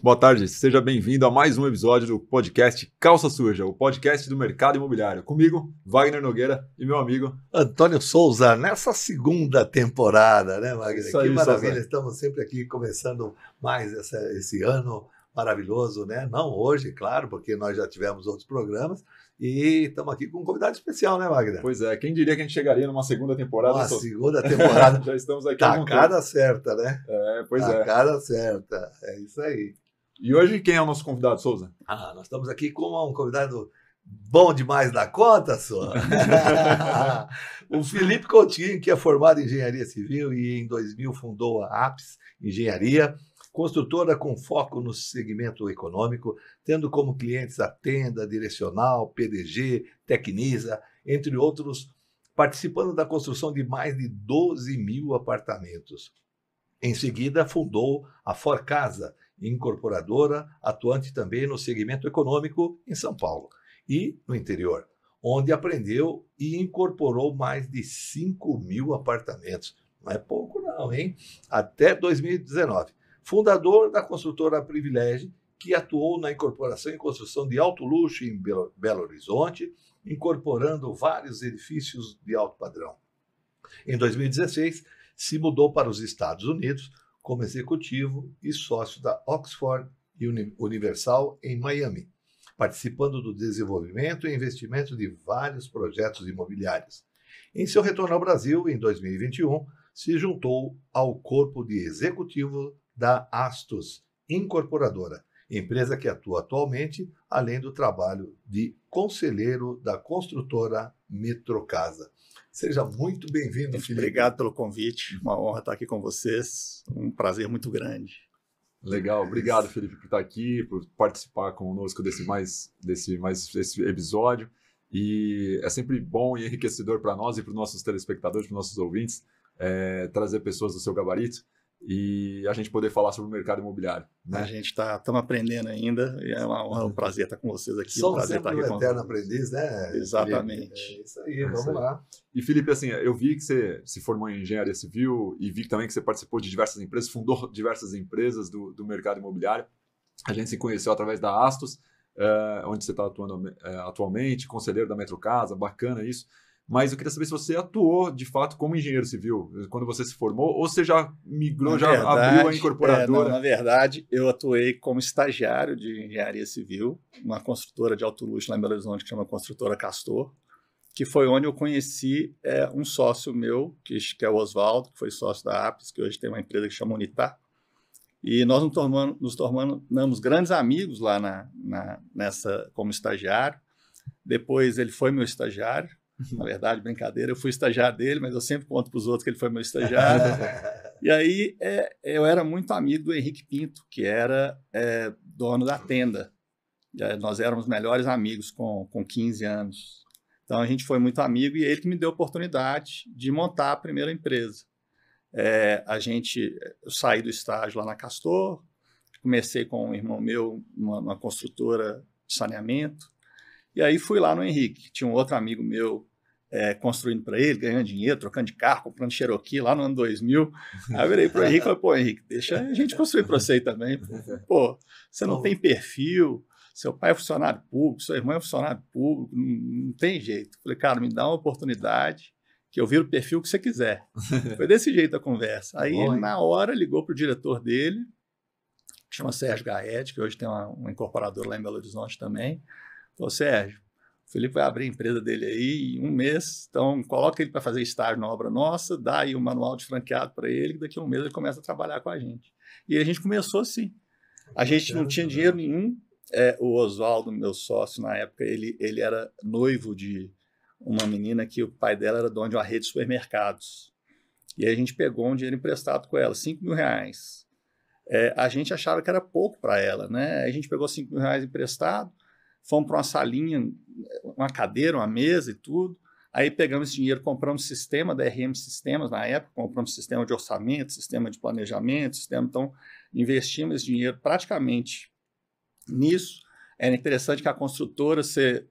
Boa tarde, seja bem-vindo a mais um episódio do podcast Calça Suja, o podcast do mercado imobiliário. Comigo, Wagner Nogueira e meu amigo Antônio Souza, nessa segunda temporada, né, Wagner? Isso aí, que maravilha, Souza. Estamos sempre aqui começando mais esse ano maravilhoso, né? Não hoje, claro, porque nós já tivemos outros programas e estamos aqui com um convidado especial, né, Wagner? Pois é, quem diria que a gente chegaria numa segunda temporada? Uma segunda temporada. Já estamos aqui há Tá algum a cara tempo. certa, né? Pois Tá é. a cara certa, é isso aí. E hoje quem é o nosso convidado, Souza? Nós estamos aqui com um convidado bom demais da conta, só. O Felipe Coutinho, que é formado em Engenharia Civil e em 2000 fundou a APS Engenharia, construtora com foco no segmento econômico, tendo como clientes a Tenda, Direcional, PDG, Tecnisa, entre outros, participando da construção de mais de 12 mil apartamentos. Em seguida, fundou a Forcasa, incorporadora, atuante também no segmento econômico em São Paulo e no interior, onde aprendeu e incorporou mais de 5 mil apartamentos. Não é pouco não, hein? Até 2019. Fundador da construtora Privilégio, que atuou na incorporação e construção de alto luxo em Belo Horizonte, incorporando vários edifícios de alto padrão. Em 2016, se mudou para os Estados Unidos como executivo e sócio da Oxford Universal em Miami, participando do desenvolvimento e investimento de vários projetos imobiliários. Em seu retorno ao Brasil, em 2021, se juntou ao corpo de executivo da Astus Incorporadora, empresa que atua atualmente, além do trabalho de conselheiro da construtora Metrocasa. Seja muito bem-vindo, Felipe. Obrigado pelo convite, uma honra estar aqui com vocês, um prazer muito grande. Legal, obrigado, Felipe, por estar aqui, por participar conosco desse episódio. E é sempre bom e enriquecedor para nós e para os nossos telespectadores, para os nossos ouvintes, trazer pessoas do seu gabarito e a gente poder falar sobre o mercado imobiliário. Né? A gente estamos aprendendo ainda e é uma honra, um prazer estar com vocês aqui. Somos sempre um eterno aprendiz, né? Exatamente. É isso aí, vamos lá. E Felipe, assim, eu vi que você se formou em Engenharia Civil e vi também que você participou de diversas empresas, fundou diversas empresas do mercado imobiliário. A gente se conheceu através da Astus, onde você está atuando atualmente, conselheiro da Metrocasa, bacana isso. Mas eu queria saber se você atuou, de fato, como engenheiro civil, quando você se formou, ou você já migrou, abriu a incorporadora? Na verdade, eu atuei como estagiário de engenharia civil, uma construtora de alto luxo lá em Belo Horizonte, que chama Construtora Castor, que foi onde eu conheci um sócio meu, que é o Oswaldo, que foi sócio da APS, que hoje tem uma empresa que chama Unitar. E nós nos tornamos grandes amigos lá como estagiário. Depois ele foi meu estagiário. Na verdade, brincadeira, eu fui estagiário dele, mas eu sempre conto para os outros que ele foi meu estagiário. E aí eu era muito amigo do Henrique Pinto, que era dono da Tenda. Nós éramos melhores amigos com 15 anos. Então a gente foi muito amigo e ele que me deu a oportunidade de montar a primeira empresa. Eu saí do estágio lá na Castor, comecei com um irmão meu, uma construtora de saneamento. E aí fui lá no Henrique, tinha um outro amigo meu construindo para ele, ganhando dinheiro, trocando de carro, comprando Cherokee lá no ano 2000. Aí eu virei para o Henrique e falei, pô, Henrique, deixa a gente construir para você também. Pô, você não tem perfil, seu pai é funcionário público, seu irmão é funcionário público, não tem jeito. Falei, cara, me dá uma oportunidade que eu viro o perfil que você quiser. Foi desse jeito a conversa. Aí ele, na hora, ligou para o diretor dele, que chama Sérgio Gaetti, que hoje tem uma incorporadora lá em Belo Horizonte também. Falou, Sérgio, o Felipe vai abrir a empresa dele aí em um mês, então coloca ele para fazer estágio na obra nossa, dá aí um manual de franqueado para ele, que daqui a um mês ele começa a trabalhar com a gente. E a gente começou assim. A gente não tinha dinheiro nenhum. O Oswaldo, meu sócio na época, ele era noivo de uma menina que o pai dela era dono de uma rede de supermercados. E aí a gente pegou um dinheiro emprestado com ela, R$5.000. A gente achava que era pouco para ela, né? A gente pegou R$5.000 emprestado, fomos para uma salinha, uma cadeira, uma mesa e tudo. Aí pegamos esse dinheiro, compramos sistema da RM Sistemas na época, compramos sistema de orçamento, sistema de planejamento, então investimos esse dinheiro praticamente nisso. Era interessante que a construtora você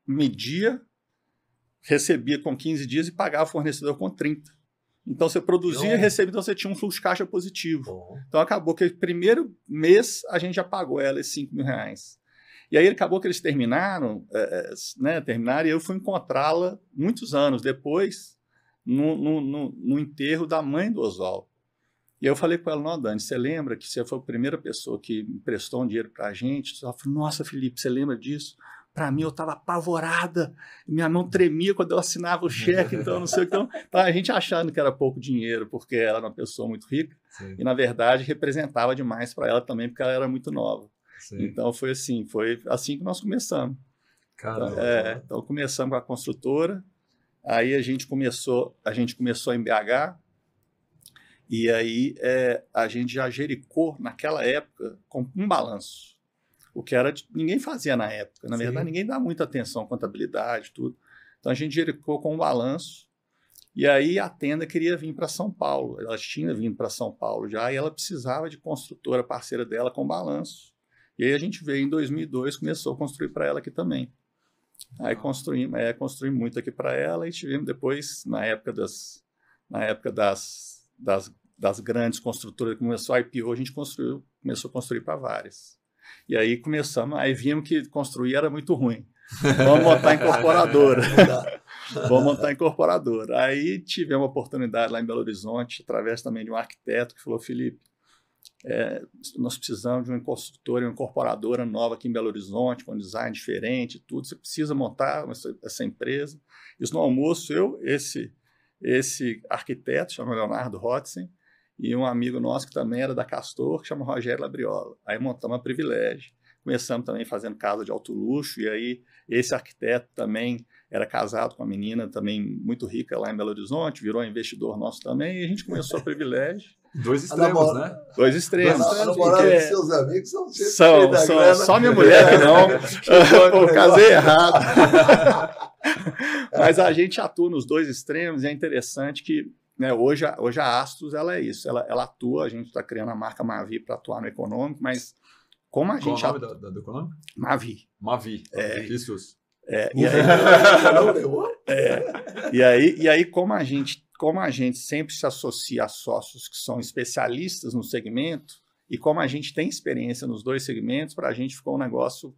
media, recebia com 15 dias e pagava o fornecedor com 30. Então você produzia e Então- recebia, então você tinha um fluxo de caixa positivo. Bom, Então acabou que o primeiro mês a gente já pagou ela esses R$ 5.000. E aí acabou que eles terminaram, terminaram, e eu fui encontrá-la muitos anos depois no enterro da mãe do Oswaldo. E aí eu falei com ela: não, Dani, você lembra que você foi a primeira pessoa que emprestou um dinheiro para a gente? Ela falou: nossa, Felipe, você lembra disso? Para mim, eu estava apavorada, minha mão tremia quando eu assinava o cheque, então não sei o que. Então, a gente achando que era pouco dinheiro, porque ela era uma pessoa muito rica, Sim, e na verdade representava demais para ela também, porque ela era muito nova. sim. Então foi assim que nós começamos. Caramba. Então começamos com a construtora, aí a gente começou em BH, e aí a gente já gericou naquela época com um balanço. O que ninguém fazia na época. Na verdade, ninguém dá muita atenção à contabilidade, tudo. Então, a gente gericou com um balanço. E aí, a Tenda queria vir para São Paulo. Ela tinha vindo para São Paulo já, e ela precisava de construtora parceira dela com balanço. E aí, a gente veio em 2002, começou a construir para ela aqui também. Aí, construímos muito aqui para ela, e tivemos depois, na época das grandes construtoras que começou a IPO, a gente começou a construir para várias. E aí vimos que construir era muito ruim. Vamos montar incorporadora. Vamos montar incorporadora. Aí tivemos uma oportunidade lá em Belo Horizonte, através também de um arquiteto que falou: Felipe, nós precisamos de uma construtora e uma incorporadora nova aqui em Belo Horizonte, com um design diferente, tudo. Você precisa montar essa empresa. Isso no almoço, esse arquiteto, chama Leonardo Rotzen, e um amigo nosso que também era da Castor, que chama Rogério Labriola. Aí montamos a Privilégio. Começamos também fazendo casa de alto luxo, e aí esse arquiteto também era casado com uma menina também muito rica lá em Belo Horizonte, virou investidor nosso também, e a gente começou a Privilégio. Dois extremos, né? Dois extremos. A namorada dos seus amigos são sempre cheios da grana. Só minha mulher que não. Pô, casei errado. Mas a gente atua nos dois extremos, e é interessante que, né, hoje a Astos ela é isso, ela atua, a gente está criando a marca Mavi para atuar no econômico, mas como a gente... Qual o nome do econômico? Mavi. Mavi. Isso. E aí como a gente sempre se associa a sócios que são especialistas no segmento, e como a gente tem experiência nos dois segmentos, para a gente ficou um negócio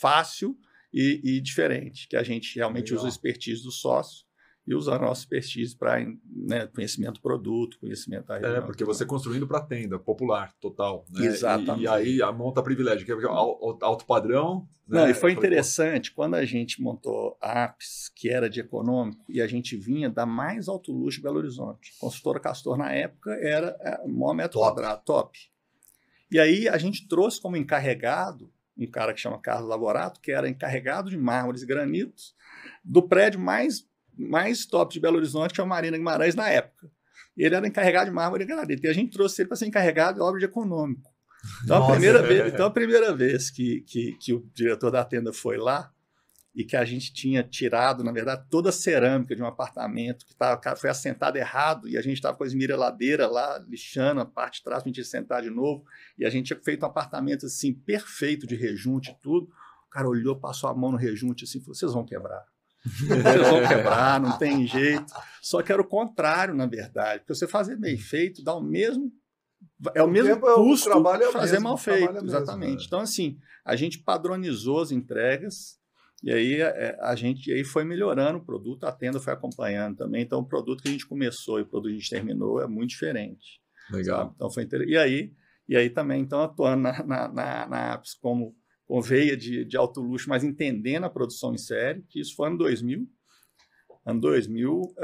fácil e diferente, que a gente realmente usa a expertise do sócio e usa a nossa expertise para, né, conhecimento do produto, conhecimento da região. Porque você construindo para tenda, popular, total. Né? Exatamente. E aí a monta Privilégio, que é alto padrão. Né? Não, e foi interessante, quando a gente montou a Apps, que era de econômico, e a gente vinha da mais alto luxo de Belo Horizonte. A construtora Castor, na época, era o maior metro quadrado, top. E aí a gente trouxe como encarregado um cara que chama Carlos Lavorato, que era encarregado de mármores e granitos do prédio mais top de Belo Horizonte, que é o Marina Guimarães, na época. Ele era encarregado de mármore e granito. E a gente trouxe ele para ser encarregado de obra de econômico. Então, a primeira vez que o diretor da tenda foi lá, e que a gente tinha tirado, na verdade, toda a cerâmica de um apartamento, foi assentado errado, e a gente estava com a esmeraldadeira lá, lixando a parte de trás, para a gente sentar de novo, e a gente tinha feito um apartamento assim, perfeito de rejunte e tudo. O cara olhou, passou a mão no rejunte assim, e falou: vocês vão quebrar. Vocês vão quebrar, não tem jeito. Só que era o contrário, na verdade, porque você fazer bem feito dá o mesmo custo fazer mal feito. Exatamente. Então, assim, a gente padronizou as entregas, e aí aí foi melhorando o produto, a tenda foi acompanhando também. Então, o produto que a gente começou e o produto que a gente terminou é muito diferente. Legal. Sabe? Então, foi interessante. E aí também, então, atuando na Apps com veia de alto luxo, mas entendendo a produção em série, que isso foi ano 2000. Ano 2000,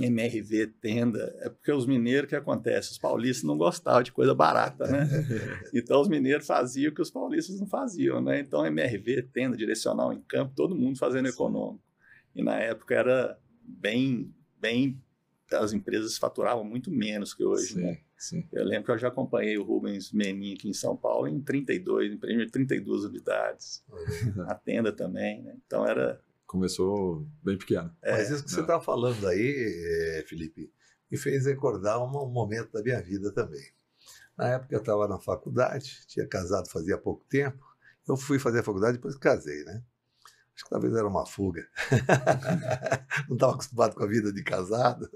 MRV, tenda, é porque os mineiros, o que acontece? Os paulistas não gostavam de coisa barata, né? Então os mineiros faziam o que os paulistas não faziam, né? Então MRV, tenda, direcional em campo, todo mundo fazendo econômico. E na época era bem, as empresas faturavam muito menos que hoje, né? Sim. Eu lembro que eu já acompanhei o Rubens Menin aqui em São Paulo em 32 unidades. A tenda também, né? Então começou bem pequeno. Mas isso que você está falando aí, Felipe, me fez recordar um momento da minha vida também. Na época eu estava na faculdade, tinha casado fazia pouco tempo, eu fui fazer a faculdade depois que casei, né? Acho que talvez era uma fuga. Não estava acostumado com a vida de casado.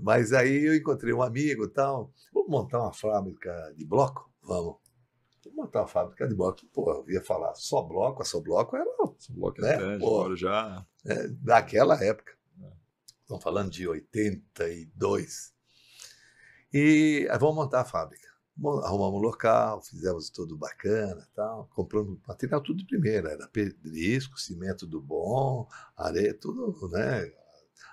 Mas aí eu encontrei um amigo e tal. Vamos montar uma fábrica de bloco? Vamos montar uma fábrica de bloco. Pô, eu ia falar só bloco, a só bloco era... Só bloco né? agora já... daquela época. Estamos falando de 82. E vamos montar a fábrica. Arrumamos um local, fizemos tudo bacana, tal, compramos material tudo de primeira, era pedrisco, cimento do bom, areia, tudo, né?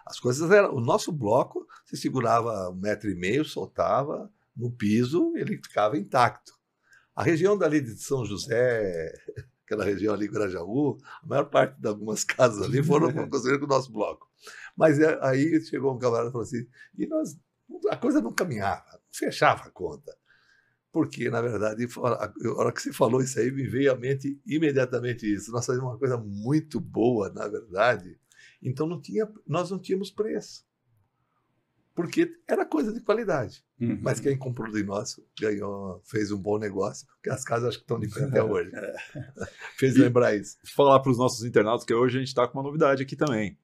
As coisas eram... O nosso bloco, você segurava 1,5 metro, soltava no piso, ele ficava intacto. A região dali de São José, aquela região ali, Grajaú, a maior parte de algumas casas ali foram construídas com o nosso bloco. Mas aí chegou um camarada e falou assim, e a coisa não caminhava, não fechava a conta. Porque, na verdade, a hora que você falou isso aí, me veio à mente imediatamente isso. Nós fazíamos uma coisa muito boa, na verdade, então nós não tínhamos preço. Porque era coisa de qualidade. Uhum. Mas quem comprou de nós fez um bom negócio, porque as casas acho que estão de pé até hoje. Fez lembrar isso. Falar para os nossos internautas que hoje a gente está com uma novidade aqui também.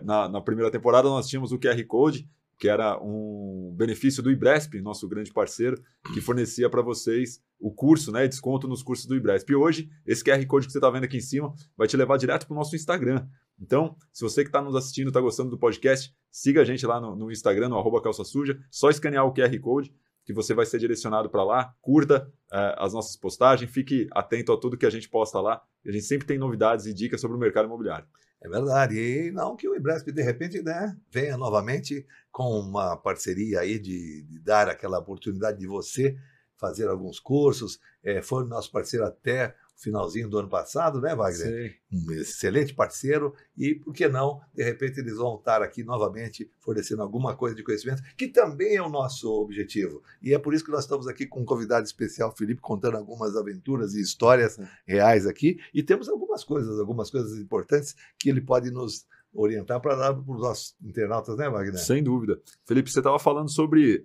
Na primeira temporada nós tínhamos o QR Code, que era um benefício do Ibresp, nosso grande parceiro, que fornecia para vocês o curso, né, desconto nos cursos do Ibresp. E hoje, esse QR Code que você está vendo aqui em cima vai te levar direto para o nosso Instagram. Então, se você que está nos assistindo, está gostando do podcast, siga a gente lá no Instagram, no @calçasuja, só escanear o QR Code, que você vai ser direcionado para lá, curta as nossas postagens, fique atento a tudo que a gente posta lá, a gente sempre tem novidades e dicas sobre o mercado imobiliário. É verdade, e não que o Ibresp, de repente, né, venha novamente com uma parceria aí de dar aquela oportunidade de você fazer alguns cursos, foi nosso parceiro até o finalzinho do ano passado, né, Wagner? Sim. Um excelente parceiro, e por que não, de repente eles vão estar aqui novamente fornecendo alguma coisa de conhecimento, que também é o nosso objetivo, e é por isso que nós estamos aqui com um convidado especial, Felipe, contando algumas aventuras e histórias reais aqui, e temos algumas coisas importantes que ele pode nos orientar para dar para os nossos internautas, né, Wagner? Sem dúvida. Felipe, você estava falando sobre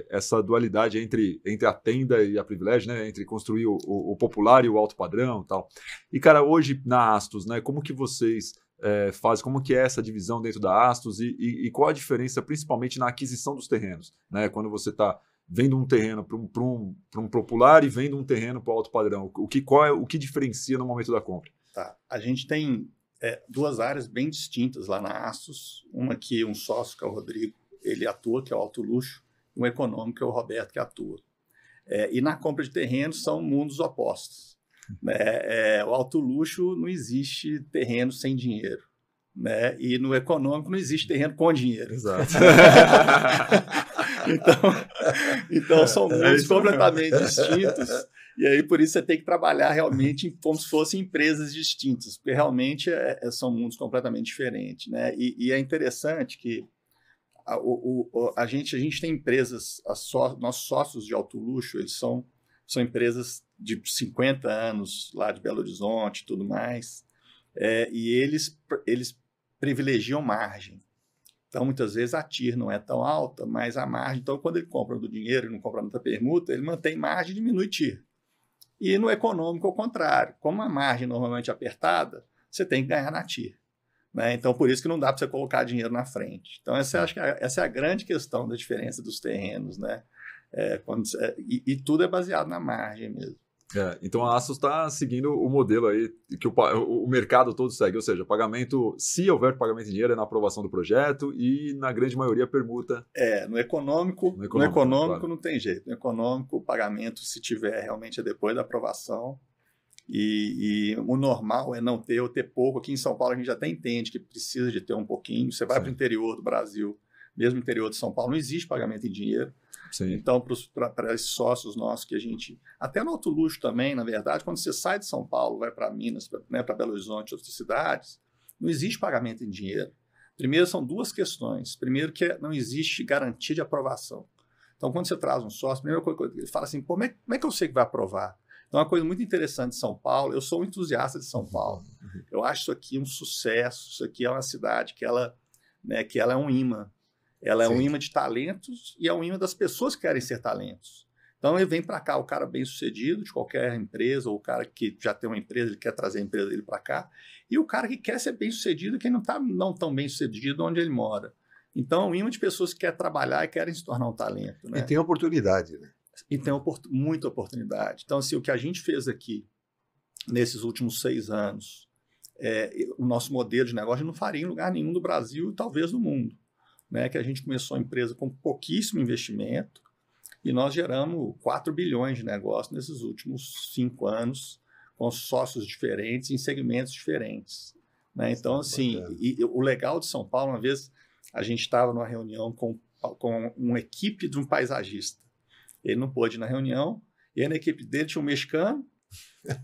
essa dualidade entre a tenda e a privilégio, né, entre construir o popular e o alto padrão e tal. E, cara, hoje na Astos, né, como que vocês fazem, como que é essa divisão dentro da Astos e qual a diferença, principalmente na aquisição dos terrenos, né, quando você está vendo um terreno para um popular e vendo um terreno para o alto padrão, o que diferencia no momento da compra? Tá. A gente tem duas áreas bem distintas lá na Astos, uma que um sócio, que é o Rodrigo, ele atua, que é o alto luxo, e um econômico, que é o Roberto, que atua. E na compra de terrenos são mundos opostos. O alto luxo não existe terreno sem dinheiro, né? E no econômico não existe terreno com dinheiro. Exato. Então são mundos completamente distintos. E aí, por isso, você tem que trabalhar realmente como se fossem empresas distintas, porque realmente são mundos completamente diferentes, né? E é interessante que a gente tem empresas, nossos sócios de alto luxo, eles são empresas de 50 anos lá de Belo Horizonte e tudo mais, e eles privilegiam margem. Então, muitas vezes, a TIR não é tão alta, mas a margem... Então, quando ele compra do dinheiro e não compra muita permuta, ele mantém margem e diminui TIR. E no econômico, ao contrário. Como a margem normalmente é apertada, você tem que ganhar na TIR. Né? Então, por isso que não dá para você colocar dinheiro na frente. Então, acho que essa é a grande questão da diferença dos terrenos. Né? E tudo é baseado na margem mesmo. Então a Astos está seguindo o modelo aí que o mercado todo segue, ou seja, pagamento, se houver pagamento em dinheiro, é na aprovação do projeto e na grande maioria permuta. No econômico claro. Não tem jeito. No econômico, o pagamento, se tiver, realmente é depois da aprovação. E o normal é não ter ou ter pouco. Aqui em São Paulo a gente até entende que precisa de ter um pouquinho. Você vai para o interior do Brasil, mesmo no interior de São Paulo, não existe pagamento em dinheiro. Sim. Então, para esses sócios nossos que a gente... Até no alto luxo também, na verdade, quando você sai de São Paulo, vai para Minas, para Belo Horizonte, outras cidades, não existe pagamento em dinheiro. Primeiro, são duas questões. Primeiro, que não existe garantia de aprovação. Então, quando você traz um sócio, a primeira coisa que ele fala assim, pô, como é que eu sei que vai aprovar? Então, uma coisa muito interessante de São Paulo, eu sou um entusiasta de São Paulo. Eu acho isso aqui um sucesso, isso aqui é uma cidade que ela é um imã. Ela é um imã de talentos e é um imã das pessoas que querem ser talentos. Então ele vem para cá, o cara bem sucedido de qualquer empresa, ou o cara que já tem uma empresa, ele quer trazer a empresa dele para cá, e o cara que quer ser bem sucedido, que não está não tão bem sucedido onde ele mora. Então, o ímã de pessoas que querem trabalhar e querem se tornar um talento. Né? E tem oportunidade, né? E tem muita oportunidade. Então, assim, o que a gente fez aqui nesses últimos 6 anos, o nosso modelo de negócio não faria em lugar nenhum do Brasil e talvez do mundo. Né? Que a gente começou a empresa com pouquíssimo investimento e nós geramos 4 bilhões de negócio nesses últimos 5 anos, com sócios diferentes, em segmentos diferentes. Né? Então, assim, o legal de São Paulo, uma vez a gente estava numa reunião com uma equipe de um paisagista. Ele não pôde ir na reunião, e aí na equipe dele tinha um mexicano,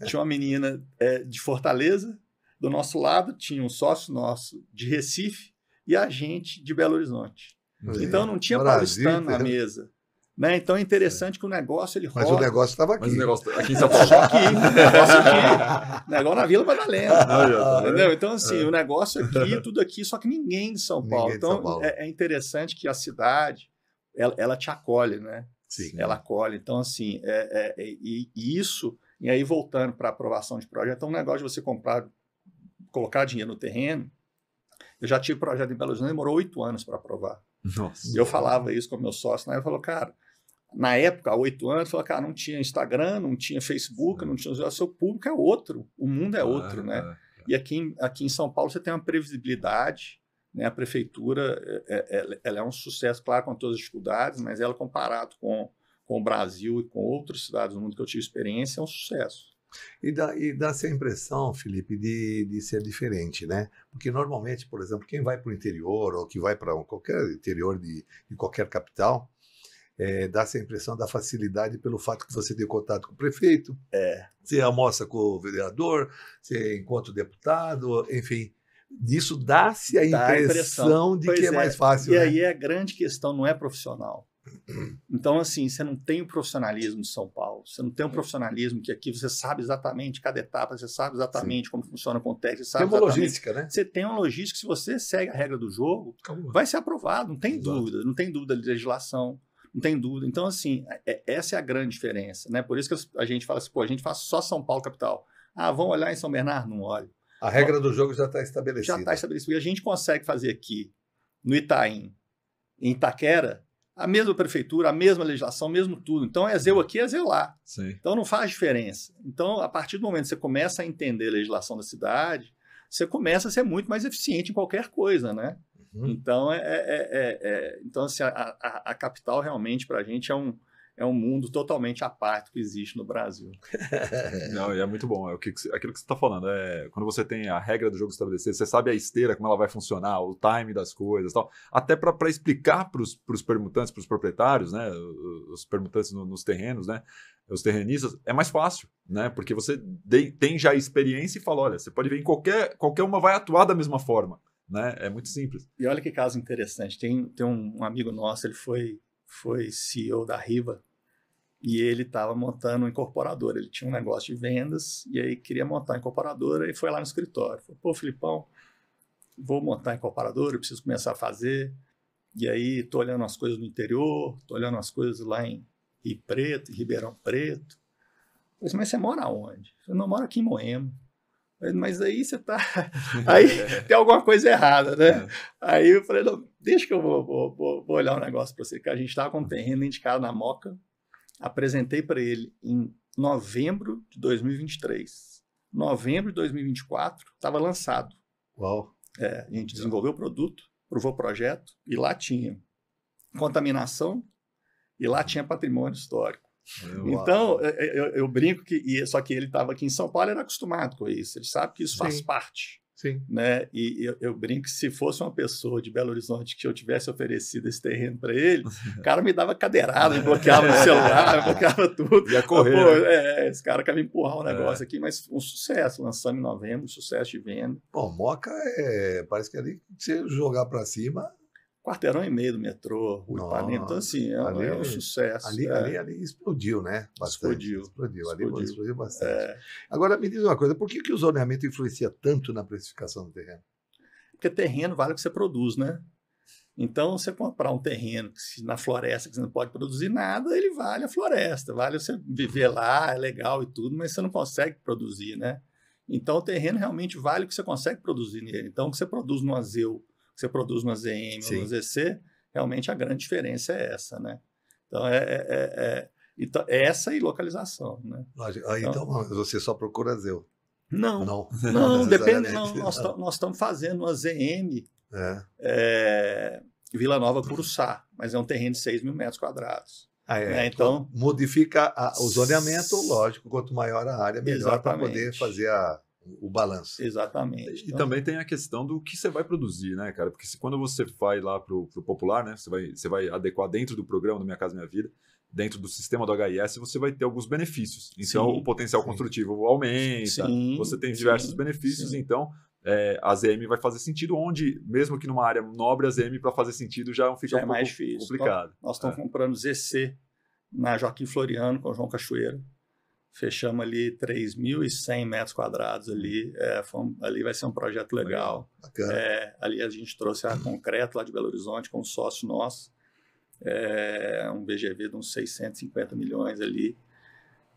tinha uma menina de Fortaleza, do nosso lado tinha um sócio nosso de Recife e a gente de Belo Horizonte. Então não tinha paulistano na mesa. Né? Então é interessante que o negócio ele roda. Mas o negócio estava aqui. Mas o negócio aqui em São Paulo. Só aqui. O negócio na Vila Madalena. Entendeu? Então, assim, o negócio aqui, tudo aqui, só que ninguém de São Paulo. Então, é interessante que a cidade, ela te acolhe, né? Sim. Ela acolhe. Então, assim, e isso, e aí voltando para a aprovação de projeto, é um negócio de você colocar dinheiro no terreno. Eu já tive projeto em Belo Horizonte, demorou 8 anos para aprovar. Nossa. E eu falava isso com o meu sócio, né? Eu falou, cara, na época, há 8 anos, falou, cara, não tinha Instagram, não tinha Facebook, não tinha... O seu público é outro, o mundo é outro, né? E aqui em São Paulo você tem uma previsibilidade, né? A prefeitura, ela é um sucesso, claro, com todas as dificuldades, mas ela, comparado com o Brasil e com outras cidades do mundo que eu tive experiência, é um sucesso. E dá essa impressão, Felipe, de ser diferente, né? Porque normalmente, por exemplo, quem vai para o interior ou que vai para qualquer interior de qualquer capital, dá essa impressão da facilidade pelo fato que você tem contato com o prefeito, você almoça com o vereador, você encontra o deputado, enfim. Disso dá-se a impressão de que é mais fácil. E né? aí a grande questão não é profissional. Então, assim, você não tem o profissionalismo de São Paulo, você não tem o profissionalismo que aqui você sabe exatamente cada etapa, você sabe exatamente como funciona com o técnico, você sabe tem uma exatamente. logística, né? Você tem uma logística, se você segue a regra do jogo, vai ser aprovado, não tem dúvida, não tem dúvida de legislação, não tem dúvida. Então, assim, essa é a grande diferença, né? Por isso que a gente fala assim, pô, a gente faz só São Paulo capital. Ah, vamos olhar em São Bernardo? Não olha. A regra do jogo já está estabelecida. Já está estabelecida. E a gente consegue fazer aqui, no Itaim, em Itaquera, a mesma prefeitura, a mesma legislação, mesmo tudo. Então, é Zeu aqui, é Zeu lá. Sim. Então, não faz diferença. Então, a partir do momento que você começa a entender a legislação da cidade, você começa a ser muito mais eficiente em qualquer coisa, né? Então, então assim, a capital realmente, para a gente, é um mundo totalmente à parte que existe no Brasil. Não, e é muito bom. Aquilo que você está falando. Quando você tem a regra do jogo estabelecida, você sabe a esteira, como ela vai funcionar, o time das coisas, tal. Até para explicar para os permutantes, para os proprietários, né, os permutantes nos terrenos, né, os terrenistas, é mais fácil, né, porque você tem já experiência e fala, olha, você pode ver em qualquer uma vai atuar da mesma forma, né, é muito simples. E olha que caso interessante. Tem um amigo nosso, ele foi CEO da Riva. E ele estava montando uma incorporadora. Ele tinha um negócio de vendas e aí queria montar a incorporadora e foi lá no escritório. Falou, pô, Filipão, vou montar a incorporadora, eu preciso começar a fazer. E aí estou olhando as coisas no interior, estou olhando as coisas lá em Rio Preto, em Ribeirão Preto. Eu falei, mas você mora onde? Eu não moro aqui em Moema. Falei, mas aí você tá... Aí tem alguma coisa errada, né? Aí eu falei, não, deixa que eu vou olhar um negócio para você, que a gente estava com um terreno indicado na Moca. Apresentei para ele em novembro de 2023. Novembro de 2024, estava lançado. Uau! A gente desenvolveu o produto, provou o projeto, e lá tinha contaminação, e lá tinha patrimônio histórico. Então, eu brinco só que ele estava aqui em São Paulo, era acostumado com isso. Ele sabe que isso faz parte. Sim. Né? E eu brinco que se fosse uma pessoa de Belo Horizonte que eu tivesse oferecido esse terreno para ele, o cara me dava cadeirada, me bloqueava no celular, me bloqueava tudo. Ia correr. Esse cara quer me empurrar um negócio aqui, mas um sucesso. Lançamos em novembro, sucesso de venda. Bom, Moca parece que ali, se você jogar para cima... Quarteirão e meio do metrô, o Ipanema. Então, assim, é um sucesso. Ali explodiu, né? Bastante. Explodiu. Ali explodiu bastante. Agora, me diz uma coisa, por que o zoneamento influencia tanto na precificação do terreno? Porque terreno vale o que você produz, né? Então, você comprar um terreno na floresta que você não pode produzir nada, ele vale a floresta, vale você viver lá, é legal e tudo, mas você não consegue produzir, né? Então, o terreno realmente vale o que você consegue produzir nele. Então, o que você produz no AZEU, o que você produz no AZM ou no ZC, realmente a grande diferença é essa, né? Então, então, essa e localização, né? Então, você só procura AZEU? Não, depende. Nós estamos fazendo uma ZM Vila Nova Curuçá, mas é um terreno de 6 mil metros quadrados. Né? Então, modifica o zoneamento, lógico, quanto maior a área, melhor para poder fazer o balanço. Exatamente. E também tem a questão do que você vai produzir, né, cara? Porque quando você vai lá para o popular, né, você vai adequar dentro do programa do Minha Casa Minha Vida, dentro do sistema do HIS, você vai ter alguns benefícios. Então, o potencial construtivo aumenta, você tem diversos benefícios, então a ZM vai fazer sentido, onde, mesmo que numa área nobre, a ZM, para fazer sentido, já fica um pouco mais difícil. Complicado. Nós estamos comprando ZC na Joaquim Floriano, com o João Cachoeira. Fechamos ali 3.100 metros quadrados ali. Ali vai ser um projeto legal. Bacana. Ali a gente trouxe a Concreto lá de Belo Horizonte com um sócio nosso. Um VGV de uns 650 milhões ali.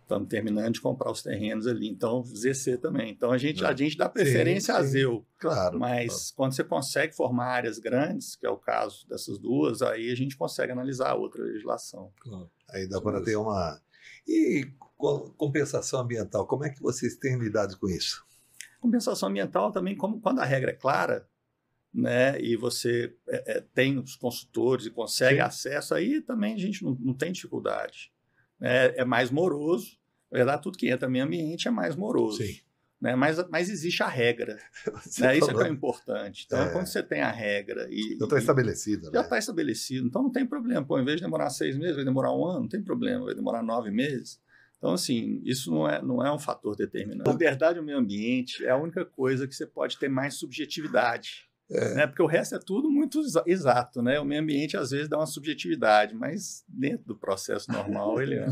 Estamos terminando de comprar os terrenos ali. Então, ZC também. Então, a gente dá preferência a AZEU. Claro. Mas quando você consegue formar áreas grandes, que é o caso dessas duas, aí a gente consegue analisar outra legislação. Claro. Aí dá para ter uma... E compensação ambiental, como é que vocês têm lidado com isso? Compensação ambiental também, quando a regra é clara, né, e você tem os consultores e consegue acesso, aí também a gente não tem dificuldade. É mais moroso. Na verdade, tudo que entra no meio ambiente é mais moroso. Sim. Né? Mas existe a regra. Né? Isso é que é importante. Então, quando você tem a regra... Já está estabelecida. Já está estabelecido. Então, não tem problema. Pô, em vez de demorar 6 meses, vai demorar 1 ano, não tem problema. Vai demorar 9 meses. Então, assim, isso não é um fator determinante. Na verdade, o meio ambiente é a única coisa que você pode ter mais subjetividade. Né? Porque o resto é tudo muito exato. Né? O meio ambiente, às vezes, dá uma subjetividade, mas dentro do processo normal, ele é...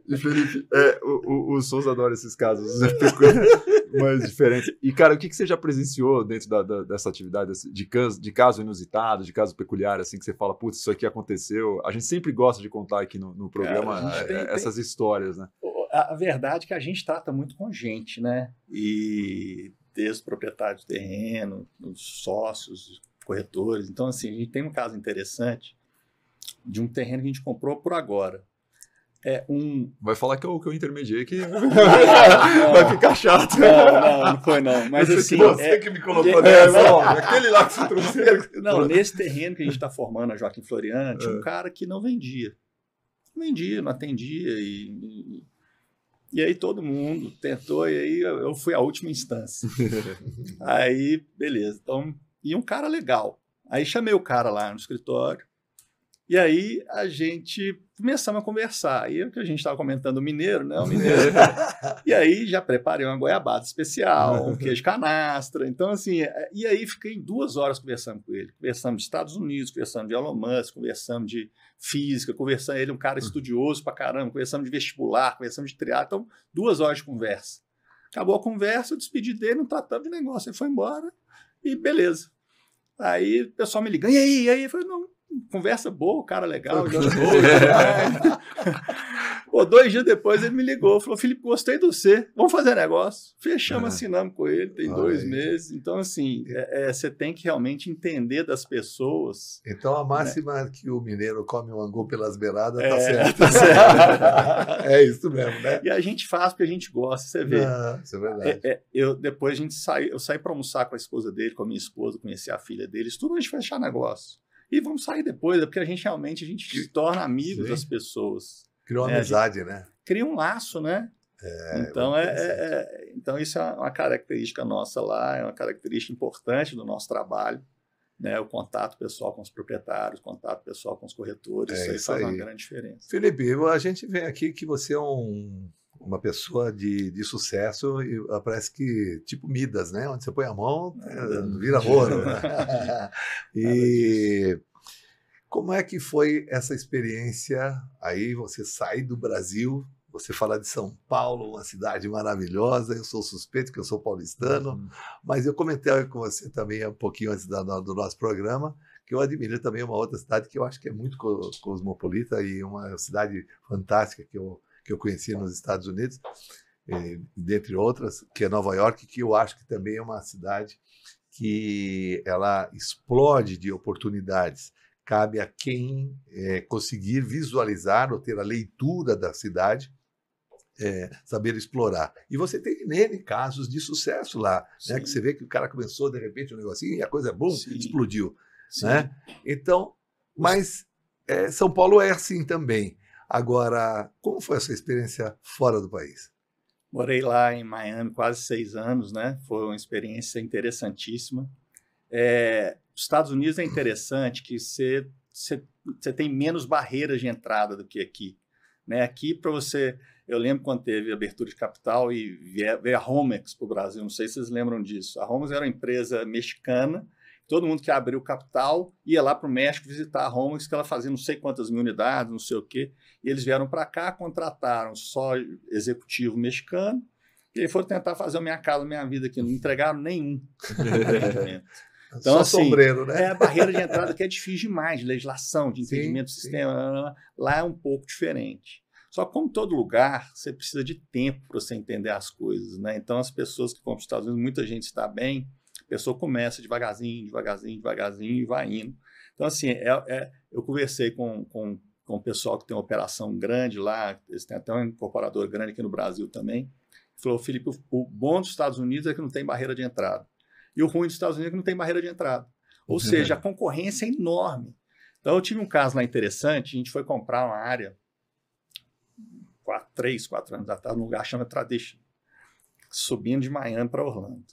E, Felipe, o Souza adora esses casos mais diferentes. E, cara, o que você já presenciou dentro dessa atividade de caso inusitado, de caso peculiar, assim, que você fala, putz, isso aqui aconteceu? A gente sempre gosta de contar aqui no programa essas histórias, né? A verdade é que a gente trata muito com gente, né? E desde o proprietário do terreno, os sócios, corretores. Então, assim, a gente tem um caso interessante de um terreno que a gente comprou por agora. Vai falar que eu intermediei, que vai ficar chato. Não foi não. Mas assim, você que me colocou nessa, aquele lá que você trouxe. Não, nesse terreno que a gente está formando, a Joaquim Floriano, tinha um cara que não vendia. Não atendia. E aí todo mundo tentou, e aí eu fui a última instância. Aí, beleza. Então, e um cara legal. Aí chamei o cara lá no escritório. E aí a gente começamos a conversar. E o que a gente estava comentando, o mineiro, né? O mineiro. E aí já preparei uma goiabada especial, um queijo canastra. Então, assim, e aí fiquei 2 horas conversando com ele. Conversamos de Estados Unidos, conversamos de Elon Musk, conversamos de física, conversando ele, um cara estudioso pra caramba, conversamos de vestibular, conversamos de triatlo. Então, 2 horas de conversa. Acabou a conversa, eu despedi dele, não tratamos de negócio. Ele foi embora e beleza. Aí o pessoal me liga, e aí? Eu falei, não. Conversa boa, o cara legal, gente boa. Pô, 2 dias depois ele me ligou, falou, Felipe, gostei de você, vamos fazer negócio. Fechamos, assinamos com ele, tem 2 meses. Então, assim, você tem que realmente entender das pessoas. Então, a máxima que o mineiro come o angu pelas beiradas tá certo. É isso mesmo, né? E a gente faz porque a gente gosta, você vê. Isso é verdade. Depois eu saí para almoçar com a esposa dele, com a minha esposa, conheci a filha deles, tudo a gente fechar negócio. E vamos sair depois, porque a gente se torna amigo das pessoas. Criou uma amizade, né? Cria um laço, né? Então, isso é uma característica nossa lá, é uma característica importante do nosso trabalho, né? O contato pessoal com os proprietários, o contato pessoal com os corretores, isso aí faz uma grande diferença. Felipe, a gente vê aqui que você é uma pessoa de sucesso e parece que tipo Midas, né? Onde você põe a mão, vira ouro. Né? E como é que foi essa experiência? Aí você sai do Brasil, você fala de São Paulo, uma cidade maravilhosa, eu sou suspeito que eu sou paulistano, mas eu comentei com você também um pouquinho antes do nosso programa, que eu admiro também uma outra cidade que eu acho que é muito cosmopolita e uma cidade fantástica que eu conheci nos Estados Unidos, dentre outras, que é Nova York, que eu acho que também é uma cidade que ela explode de oportunidades. Cabe a quem conseguir visualizar ou ter a leitura da cidade, saber explorar. E você tem N casos de sucesso lá, né? Que você vê que o cara começou, de repente, um negocinho e a coisa, bum, explodiu. Né? Então, mas São Paulo é assim também. Agora, como foi a sua experiência fora do país? Morei lá em Miami quase 6 anos, né? Foi uma experiência interessantíssima. Os Estados Unidos é interessante que você tem menos barreiras de entrada do que aqui. Né? Aqui, para você... Eu lembro quando teve abertura de capital e veio a Homex para o Brasil, não sei se vocês lembram disso. A Homex era uma empresa mexicana, todo mundo que abriu capital ia lá para o México visitar a Homex, que ela fazia não sei quantas mil unidades, não sei o quê. E eles vieram para cá, contrataram só executivo mexicano, e aí foram tentar fazer a Minha Casa, Minha Vida aqui, não entregaram nenhum. Então, só assim, sombreiro, né? A barreira de entrada que é difícil demais, de legislação, de entendimento do sistema, lá é um pouco diferente. Só que, como todo lugar, você precisa de tempo para você entender as coisas, né? Então, as pessoas que vão para os Estados Unidos, muita gente está bem, a pessoa começa devagarzinho e vai indo. Então, assim, eu conversei com o pessoal que tem uma operação grande lá, eles têm até um incorporador grande aqui no Brasil também, falou, Felipe, o bom dos Estados Unidos é que não tem barreira de entrada. E o ruim dos Estados Unidos é que não tem barreira de entrada. Ou seja, a concorrência é enorme. Então, eu tive um caso lá interessante, a gente foi comprar uma área 3, 4 anos atrás, num lugar chamado Tradition, subindo de Miami para Orlando.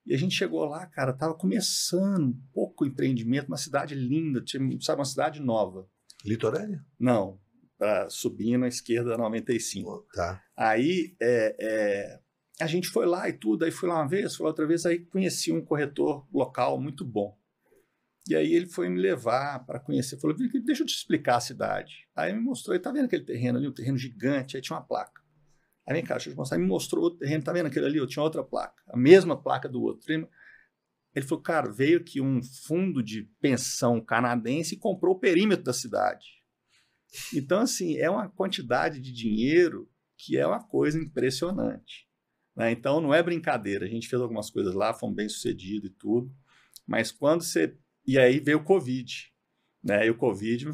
E a gente chegou lá, cara, estava começando um pouco o empreendimento, uma cidade linda, sabe, uma cidade nova. Litorânea? Não, subindo à esquerda da 95. Tá. Aí a gente foi lá e tudo, aí fui lá uma vez, fui lá outra vez, aí conheci um corretor local muito bom. E aí ele foi me levar para conhecer, falou, deixa eu te explicar a cidade. Aí me mostrou, ele tá vendo aquele terreno ali, um terreno gigante, aí tinha uma placa. Aí vem cá, deixa eu te mostrar, ele me mostrou outro terreno, tá vendo aquele ali? Eu tinha outra placa, a mesma placa do outro. Ele falou, cara, veio aqui um fundo de pensão canadense e comprou o perímetro da cidade. Então, assim, é uma quantidade de dinheiro que é uma coisa impressionante. Né? Então, não é brincadeira. A gente fez algumas coisas lá, fomos bem sucedidos e tudo, mas quando você... E aí veio o Covid, né? E o Covid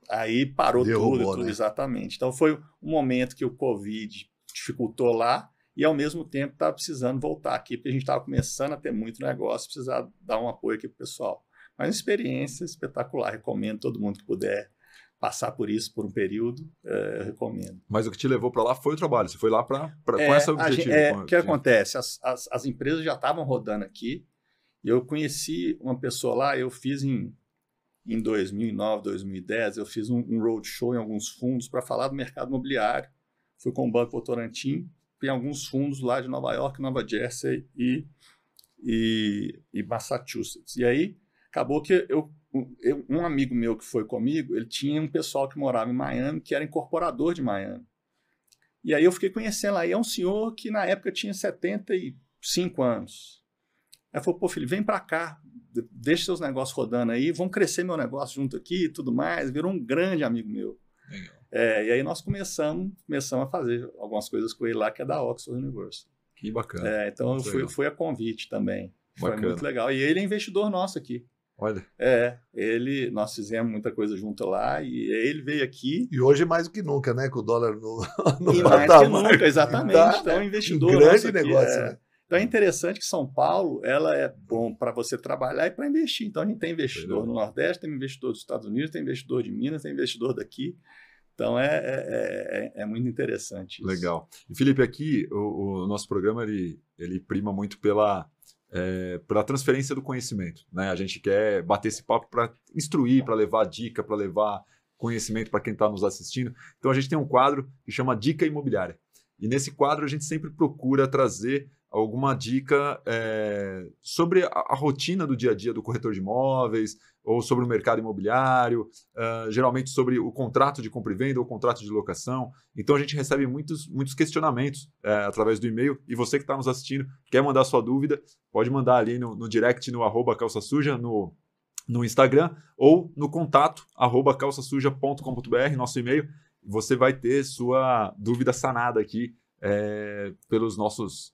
aí parou tudo, né? Exatamente. Então foi um momento que o Covid dificultou lá e ao mesmo tempo estava precisando voltar aqui, porque a gente estava começando a ter muito negócio, precisava dar um apoio aqui para o pessoal. Mas uma experiência espetacular, recomendo todo mundo que puder passar por isso por um período, eu recomendo. Mas o que te levou para lá foi o trabalho, você foi lá com esse objetivo. O que acontece? As empresas já estavam rodando aqui, e eu conheci uma pessoa lá, eu fiz em 2009, 2010, eu fiz um roadshow em alguns fundos para falar do mercado imobiliário. Fui com o Banco Votorantim, tem alguns fundos lá de Nova York, Nova Jersey e Massachusetts. E aí, acabou que um amigo meu que foi comigo, ele tinha um pessoal que morava em Miami, que era incorporador de Miami. E aí eu fiquei conhecendo lá, e é um senhor que na época tinha 75 anos. Aí falou, pô, filho, vem para cá, deixa seus negócios rodando aí, vamos crescer meu negócio junto aqui e tudo mais. Virou um grande amigo meu. Legal. E aí nós começamos a fazer algumas coisas com ele lá, que é da Oxford University. Que bacana. Então eu fui a convite também. Bacana. Foi muito legal. E ele é investidor nosso aqui. Olha. Nós fizemos muita coisa junto lá e ele veio aqui. E hoje mais do que nunca, né? Com o dólar no e mais do que nunca, exatamente. Então, é um investidor. Um grande negócio, né? Então é interessante que São Paulo ela é bom para você trabalhar e para investir. Então a gente tem investidor no Nordeste, tem investidor dos Estados Unidos, tem investidor de Minas, tem investidor daqui. Então é muito interessante isso. Legal. E Felipe, aqui o nosso programa ele prima muito pela transferência do conhecimento, né? A gente quer bater esse papo para instruir, para levar dica, para levar conhecimento para quem está nos assistindo. Então a gente tem um quadro que chama Dica Imobiliária. E nesse quadro a gente sempre procura trazer alguma dica sobre a rotina do dia a dia do corretor de imóveis, ou sobre o mercado imobiliário, geralmente sobre o contrato de compra e venda ou contrato de locação. Então a gente recebe muitos questionamentos através do e-mail, e você que está nos assistindo, quer mandar sua dúvida, pode mandar ali no direct, no @calçasuja, no Instagram, ou no contato @calçasuja.com.br, nosso e-mail. Você vai ter sua dúvida sanada aqui pelos nossos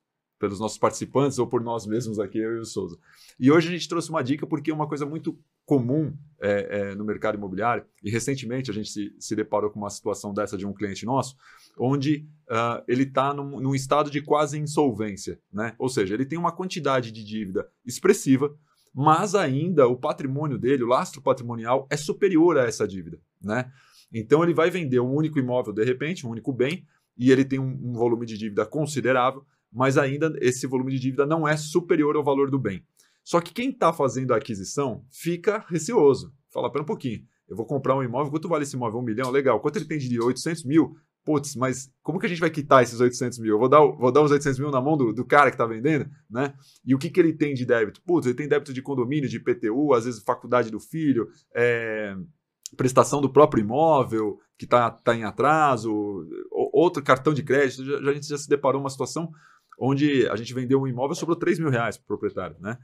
participantes ou por nós mesmos aqui, eu e o Souza. E hoje a gente trouxe uma dica porque uma coisa muito comum no mercado imobiliário, e recentemente a gente se deparou com uma situação dessa de um cliente nosso, onde ele está num estado de quase insolvência, né? Ou seja, ele tem uma quantidade de dívida expressiva, mas ainda o patrimônio dele, o lastro patrimonial, é superior a essa dívida, né? Então ele vai vender um único imóvel, de repente, um único bem, e ele tem um volume de dívida considerável, mas ainda esse volume de dívida não é superior ao valor do bem. Só que quem está fazendo a aquisição fica receoso. Fala, pera um pouquinho, eu vou comprar um imóvel, quanto vale esse imóvel? 1 milhão? Legal. Quanto ele tem de 800 mil? Putz, mas como que a gente vai quitar esses 800 mil? Eu vou dar os 800 mil na mão do cara que está vendendo, né? E o que ele tem de débito? Putz, ele tem débito de condomínio, de IPTU, às vezes faculdade do filho, prestação do próprio imóvel, que está em atraso, outro cartão de crédito. A gente já se deparou uma situação onde a gente vendeu um imóvel, sobrou 3 mil reais para o proprietário, né?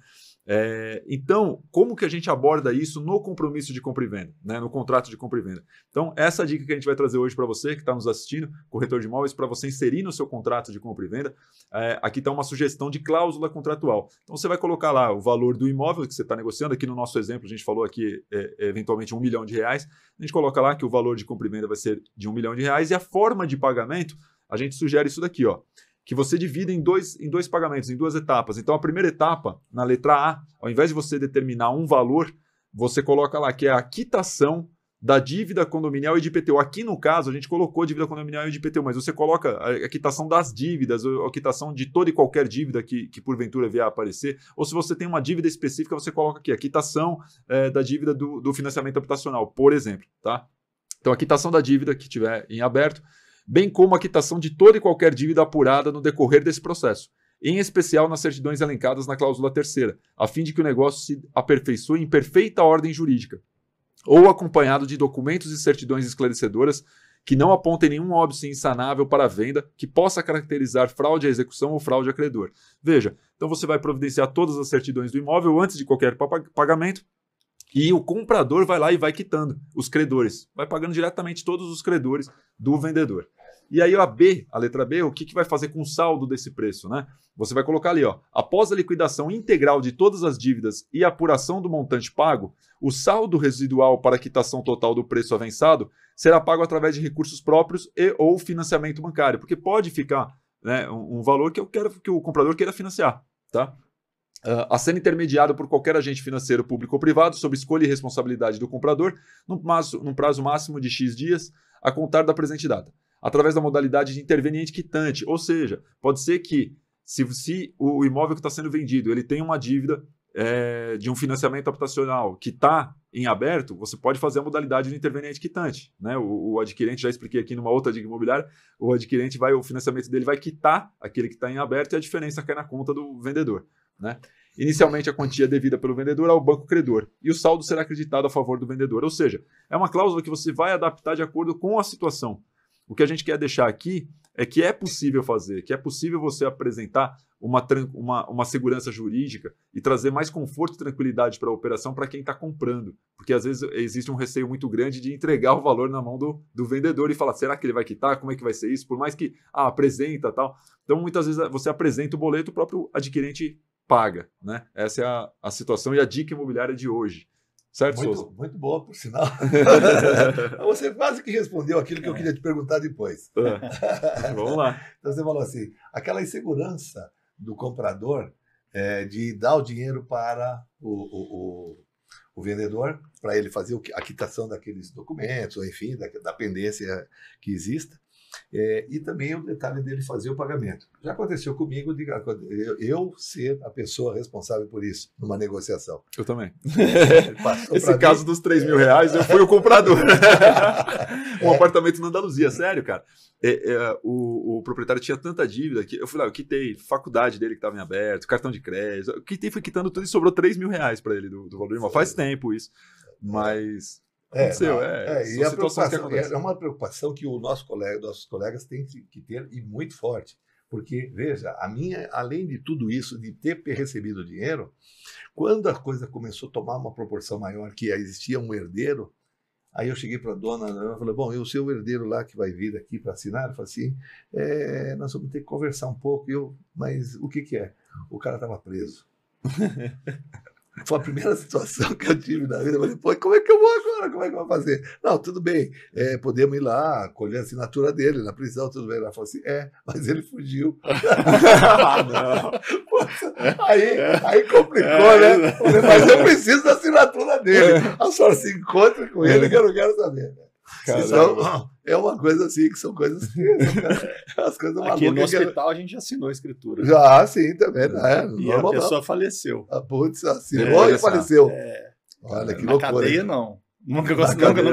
Então, como que a gente aborda isso no compromisso de compra e venda, né? No contrato de compra e venda? Então, essa é a dica que a gente vai trazer hoje para você que está nos assistindo, corretor de imóveis, para você inserir no seu contrato de compra e venda. Aqui está uma sugestão de cláusula contratual. Então, você vai colocar lá o valor do imóvel que você está negociando. Aqui no nosso exemplo, a gente falou aqui eventualmente R$1 milhão. A gente coloca lá que o valor de compra e venda vai ser de R$1 milhão, e a forma de pagamento, a gente sugere isso daqui, ó, que você divida em dois pagamentos, em 2 etapas. Então, a primeira etapa, na letra A, ao invés de você determinar um valor, você coloca lá que é a quitação da dívida condominial e de IPTU. Aqui, no caso, a gente colocou dívida condominial e de IPTU, mas você coloca a quitação das dívidas, ou a quitação de toda e qualquer dívida que porventura vier a aparecer. Ou se você tem uma dívida específica, você coloca aqui a quitação da dívida do financiamento habitacional, por exemplo, tá? Então, a quitação da dívida que tiver em aberto, bem como a quitação de toda e qualquer dívida apurada no decorrer desse processo, em especial nas certidões elencadas na cláusula 3ª, a fim de que o negócio se aperfeiçoe em perfeita ordem jurídica, ou acompanhado de documentos e certidões esclarecedoras que não apontem nenhum óbice insanável para a venda que possa caracterizar fraude à execução ou fraude a credor. Veja, então você vai providenciar todas as certidões do imóvel antes de qualquer pagamento, e o comprador vai lá e vai quitando os credores. Vai pagando diretamente todos os credores do vendedor. E aí a letra B, o que vai fazer com o saldo desse preço, né? Você vai colocar ali, ó, após a liquidação integral de todas as dívidas e apuração do montante pago, o saldo residual para a quitação total do preço avançado será pago através de recursos próprios e ou financiamento bancário, porque pode ficar, né, um valor que eu quero que o comprador queira financiar, tá? A ser intermediado por qualquer agente financeiro público ou privado, sob escolha e responsabilidade do comprador, num prazo máximo de X dias, a contar da presente data, através da modalidade de interveniente quitante. Ou seja, pode ser que, se o imóvel que está sendo vendido ele tem uma dívida de um financiamento habitacional que está em aberto, você pode fazer a modalidade de interveniente quitante, né? O adquirente, já expliquei aqui numa outra dica imobiliária, o adquirente o financiamento dele vai quitar aquele que está em aberto e a diferença cai na conta do vendedor, né? Inicialmente, a quantia devida pelo vendedor ao banco credor e o saldo será acreditado a favor do vendedor. Ou seja, é uma cláusula que você vai adaptar de acordo com a situação. O que a gente quer deixar aqui é que é possível fazer, que é possível você apresentar uma segurança jurídica e trazer mais conforto e tranquilidade para a operação para quem está comprando. Porque às vezes existe um receio muito grande de entregar o valor na mão do vendedor e falar, será que ele vai quitar? Como é que vai ser isso? Por mais que apresenta tal. Então, muitas vezes você apresenta o boleto, o próprio adquirente paga, né? Essa é a situação e a dica imobiliária de hoje. Certo, Souza? Muito boa, por sinal. Você quase que respondeu aquilo que eu queria te perguntar depois. Vamos lá. Então você falou assim, aquela insegurança do comprador de dar o dinheiro para o vendedor, para ele fazer a quitação daqueles documentos, ou enfim, da pendência que exista. E também o detalhe dele fazer o pagamento. Já aconteceu comigo de eu ser a pessoa responsável por isso, numa negociação. Eu também. Passou Esse pra caso mim, dos R$3.000, eu fui o comprador. Um apartamento na Andaluzia, sério, cara. O proprietário tinha tanta dívida que eu falei, eu quitei faculdade dele que estava em aberto, cartão de crédito, eu quitei, fui quitando tudo e sobrou R$3.000 para ele do valor imóvel. Faz tempo isso, mas aconteceu, e são a situações que preocupação, acontecem. é uma preocupação que nossos colegas têm que ter, e muito forte. Porque, veja, além de tudo isso, de ter recebido dinheiro, quando a coisa começou a tomar uma proporção maior, que existia um herdeiro, aí eu cheguei para a dona, eu falei, bom, e o seu herdeiro lá que vai vir aqui para assinar? Eu falei assim, nós vamos ter que conversar um pouco. Mas o que é? O cara estava preso. Foi a primeira situação que eu tive na vida. Eu falei, pô, como é que eu vou agora? Como é que eu vou fazer? Não, tudo bem, podemos ir lá, colher a assinatura dele na prisão, tudo bem. Ela falou assim, mas ele fugiu. Aí complicou, né? Falei, mas eu preciso da assinatura dele. A senhora se encontra com ele que eu não quero saber. Então, é uma coisa assim, que são coisas que as coisas malucas. Aqui no hospital a gente assinou a escritura. Já, sim, também. E a pessoa faleceu. A putz, assinou e faleceu. Olha, que na loucura. Cadeia, não. Nunca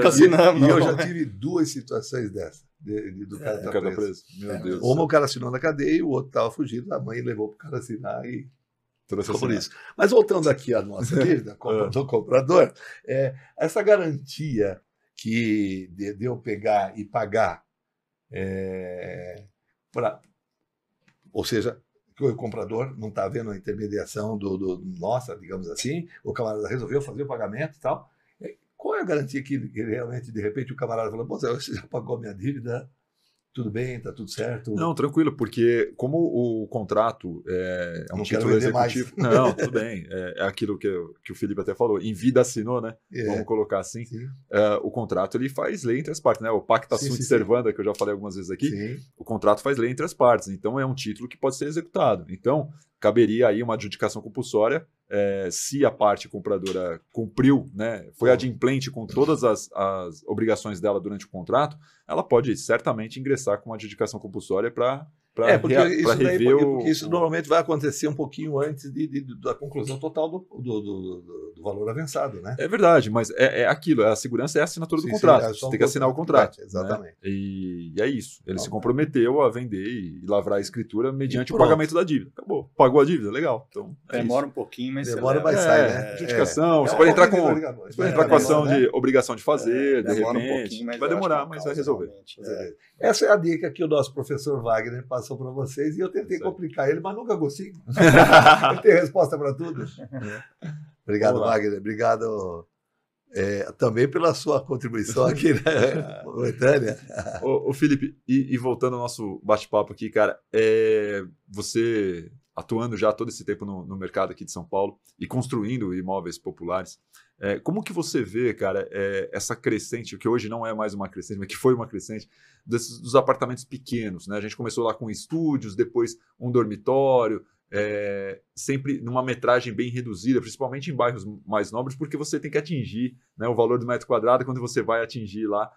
assinamos. E eu já tive 2 situações dessas. Do cara estar preso. Meu Deus. Uma o cara assinou na cadeia e o outro estava fugindo. A mãe levou para o cara assinar e ficou por isso. Mas voltando aqui à nossa dívida, do comprador, essa garantia que de eu pegar e pagar, ou seja, que o comprador não está vendo a intermediação nossa, digamos assim, o camarada resolveu fazer o pagamento e tal. Qual é a garantia que realmente, de repente, o camarada fala, você já pagou a minha dívida? Tudo bem, está tudo certo? Não, tranquilo, porque como o contrato é um título executivo... Não, tudo bem, é aquilo que o Felipe até falou, em vida assinou, né? Vamos colocar assim. O contrato ele faz lei entre as partes, né? O pacta sunt servanda, que eu já falei algumas vezes aqui, o contrato faz lei entre as partes, então é um título que pode ser executado. Então, caberia aí uma adjudicação compulsória se a parte compradora cumpriu, né, foi adimplente com todas as obrigações dela durante o contrato, ela pode certamente ingressar com uma adjudicação compulsória para rever porque isso normalmente vai acontecer um pouquinho antes da conclusão total do valor avançado, né? É verdade, mas é aquilo, a segurança é a assinatura do contrato, você tem que assinar o contrato. Exatamente. Né? E é isso, ele se comprometeu a vender e lavrar a escritura mediante o pagamento da dívida. Acabou, pagou a dívida, legal. Então, demora um pouquinho, mas sai, né? Adjudicação, você pode entrar com ação de obrigação de fazer, de repente, vai demorar, mas vai resolver. Essa é a dica que o nosso professor Wagner passou para vocês e eu tentei complicar ele, mas nunca consigo. Ele tem resposta para tudo. Obrigado, Wagner. Obrigado também pela sua contribuição aqui, né? Momentânea. Ô, Felipe, e voltando ao nosso bate-papo aqui, cara, você atuando já todo esse tempo no mercado aqui de São Paulo e construindo imóveis populares, como que você vê, cara, essa crescente, que hoje não é mais uma crescente, mas que foi uma crescente, dos apartamentos pequenos, né? A gente começou lá com estúdios, depois um dormitório, sempre numa metragem bem reduzida, principalmente em bairros mais nobres, porque você tem que atingir, né, o valor do metro quadrado. Quando você vai atingir lá,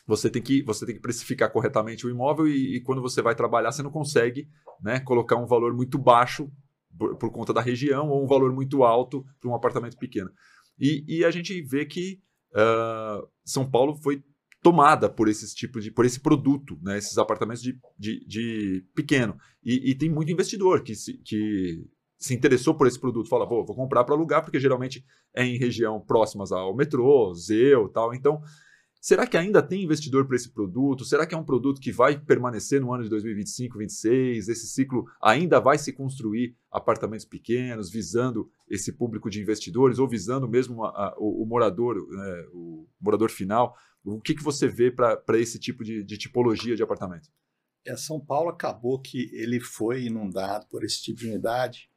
você tem que precificar corretamente o imóvel e quando você vai trabalhar, você não consegue, né, colocar um valor muito baixo por conta da região ou um valor muito alto para um apartamento pequeno. E a gente vê que São Paulo foi tomada por esse produto, né, esses apartamentos de pequeno. E tem muito investidor que se interessou por esse produto, fala, vou comprar para alugar, porque geralmente é em região próximas ao metrô, Zeu e tal. Então, será que ainda tem investidor para esse produto? Será que é um produto que vai permanecer no ano de 2025, 2026? Esse ciclo ainda vai se construir apartamentos pequenos, visando esse público de investidores ou visando mesmo o morador, né, o morador final? O que você vê para esse tipo de tipologia de apartamento? São Paulo acabou que ele foi inundado por esse tipo de unidade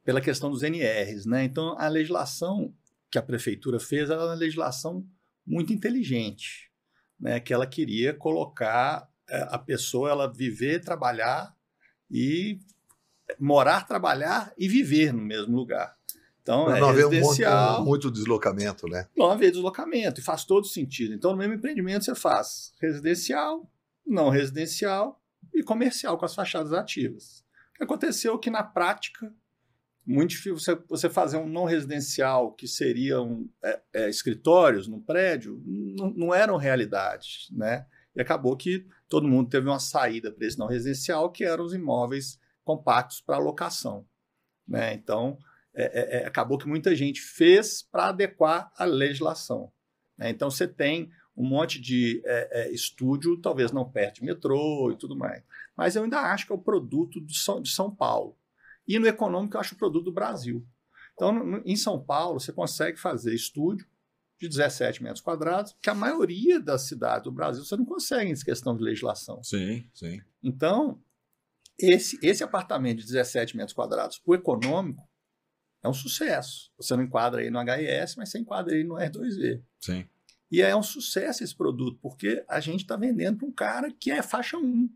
pela questão dos NRs, né? Então, a legislação que a prefeitura fez era uma legislação muito inteligente, né? Que ela queria colocar a pessoa, ela viver, trabalhar e morar, trabalhar e viver no mesmo lugar. Então, Para é não haver residencial, muito deslocamento, né? não haver deslocamento, e faz todo sentido. Então, no mesmo empreendimento, você faz residencial, não residencial e comercial com as fachadas ativas. O que aconteceu é que, na prática, muito difícil você fazer um não residencial, que seriam escritórios no prédio, não eram realidade, né? E acabou que todo mundo teve uma saída para esse não residencial, que eram os imóveis compactos para locação, né? Então, acabou que muita gente fez para adequar a legislação, né? Então, você tem um monte de estúdio, talvez não perto de metrô e tudo mais. Mas eu ainda acho que é o produto de São Paulo. E no econômico, eu acho o produto do Brasil. Então, em São Paulo, você consegue fazer estúdio de 17 metros quadrados, que a maioria das cidades do Brasil você não consegue em questão de legislação. Sim, sim. Então, esse apartamento de 17 metros quadrados, o econômico, é um sucesso. Você não enquadra aí no HIS, mas você enquadra aí no R2V. Sim. E é um sucesso esse produto, porque a gente está vendendo para um cara que é faixa 1.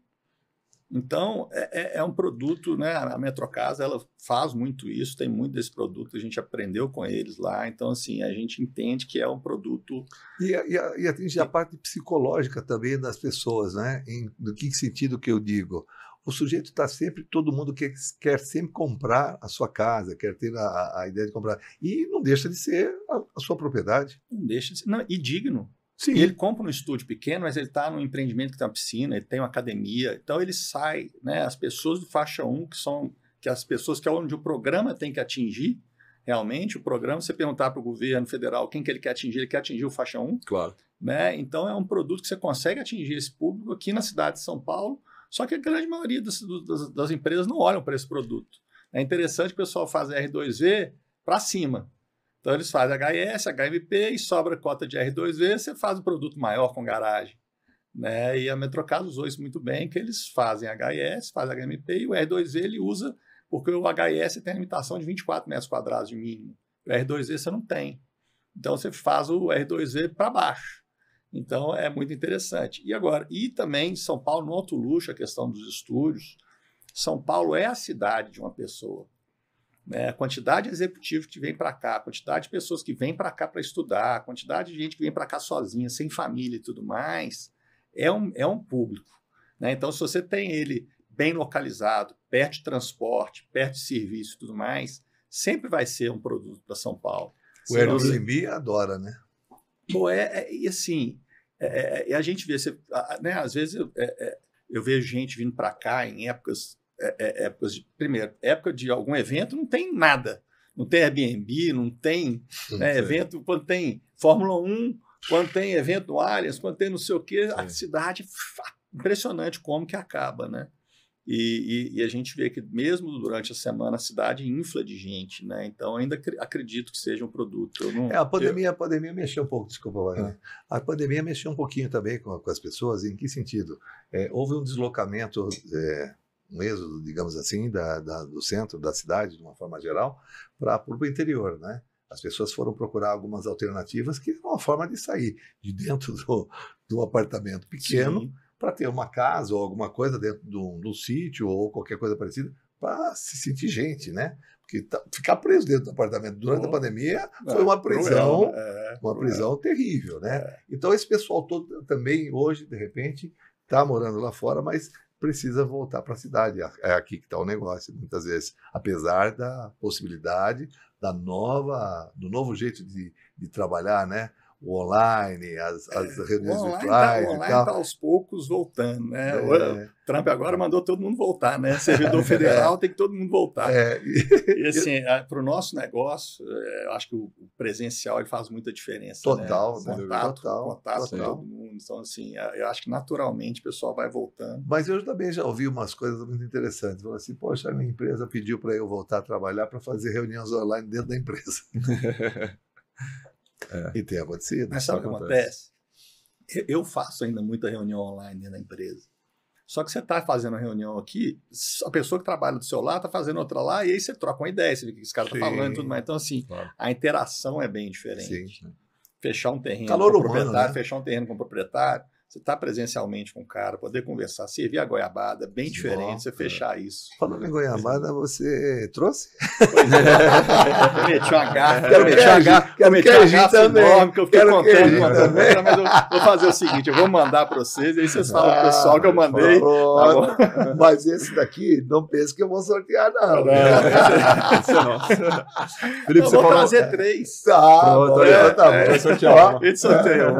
Então, é um produto, né? A Metrocasa, ela faz muito isso, tem muito desse produto, a gente aprendeu com eles lá. Então, assim, a gente entende que é um produto... E atinge a parte psicológica também das pessoas, né? Do que sentido que eu digo? O sujeito está sempre, todo mundo quer sempre comprar a sua casa, quer ter a ideia de comprar. E não deixa de ser a sua propriedade. Não deixa de ser... Não, e digno. Sim. E ele compra um estúdio pequeno, mas ele está num empreendimento que tem uma piscina, ele tem uma academia. Então ele sai, né? As pessoas do faixa 1, que as pessoas que é onde o programa tem que atingir, realmente, o programa, você perguntar para o governo federal quem que ele quer atingir o faixa 1. Claro. Né? Então é um produto que você consegue atingir esse público aqui na cidade de São Paulo, só que a grande maioria das empresas não olham para esse produto. É interessante que o pessoal faz R2V para cima. Então, eles fazem HIS, HMP e sobra cota de R2V, você faz um produto maior com garagem. Né? E a Metrocasa usou isso muito bem, que eles fazem HIS, fazem HMP e o R2V ele usa, porque o HIS tem a limitação de 24 metros quadrados de mínimo. O R2V você não tem. Então, você faz o R2V para baixo. Então, é muito interessante. E agora, e também São Paulo, no alto luxo, a questão dos estúdios, São Paulo é a cidade de uma pessoa. Né? A quantidade de executivos que vem para cá, a quantidade de pessoas que vêm para cá para estudar, a quantidade de gente que vem para cá sozinha, sem família e tudo mais, é um público. Né? Então, se você tem ele bem localizado, perto de transporte, perto de serviço e tudo mais, sempre vai ser um produto para São Paulo. O Airbnb adora, né? Pô, e assim, a gente vê, né, às vezes eu vejo gente vindo para cá em épocas primeiro, época de algum evento, não tem nada. Não tem Airbnb, não tem evento, quando tem Fórmula 1, quando tem evento no Allianz, quando tem não sei o quê, a cidade, impressionante como que acaba, né? E a gente vê que mesmo durante a semana a cidade infla de gente, né? Então ainda acredito que seja um produto. A pandemia mexeu um pouco, desculpa, né? A pandemia mexeu um pouquinho também com as pessoas. Em que sentido? Houve um deslocamento, um êxodo, digamos assim, do centro da cidade, de uma forma geral, para o interior, né? As pessoas foram procurar algumas alternativas que eram uma forma de sair de dentro do apartamento pequeno. Sim. Para ter uma casa ou alguma coisa dentro do sítio ou qualquer coisa parecida, para se sentir gente, né? Porque ficar preso dentro do apartamento durante a pandemia foi uma prisão, prisão terrível, né? Então esse pessoal todo também hoje, de repente, está morando lá fora, mas precisa voltar para a cidade. É aqui que está o negócio, muitas vezes, apesar da possibilidade do novo jeito de trabalhar, né? O online, as reuniões virtuais. O online está aos poucos voltando, né? O Trump agora mandou todo mundo voltar, né? Servidor federal tem que todo mundo voltar. E assim, para o nosso negócio, eu acho que o presencial ele faz muita diferença. Total, né? Contato com todo mundo. Então, assim, eu acho que naturalmente o pessoal vai voltando. Mas eu também já ouvi umas coisas muito interessantes. Falei assim, poxa, a minha empresa pediu para eu voltar a trabalhar para fazer reuniões online dentro da empresa. E tem acontecido. Mas sabe o que acontece? Eu faço ainda muita reunião online dentro da empresa. Só que você está fazendo uma reunião aqui, a pessoa que trabalha do seu lado está fazendo outra lá, e aí você troca uma ideia, você vê o que esse cara está falando e tudo mais. Então, assim, a interação é bem diferente. Sim. Fechar um terreno Calor com o humano, proprietário, né? fechar um terreno com o proprietário, Você está presencialmente com o cara, poder conversar, servir a goiabada, bem diferente, você fechar isso. Falando em goiabada, você trouxe? Pois é. Eu meti uma garfo, quero queijinho também. Enorme, que eu fiquei contando, também. mas eu vou fazer o seguinte, eu vou mandar para vocês, aí vocês falam pro pessoal que eu mandei. Tá, mas esse daqui, não pense que eu vou sortear, não. Esse é nosso. Felipe, Eu você vou falou... trazer 3. Tá, Pronto, tá bom. vai sortear uma. Ele sorteou.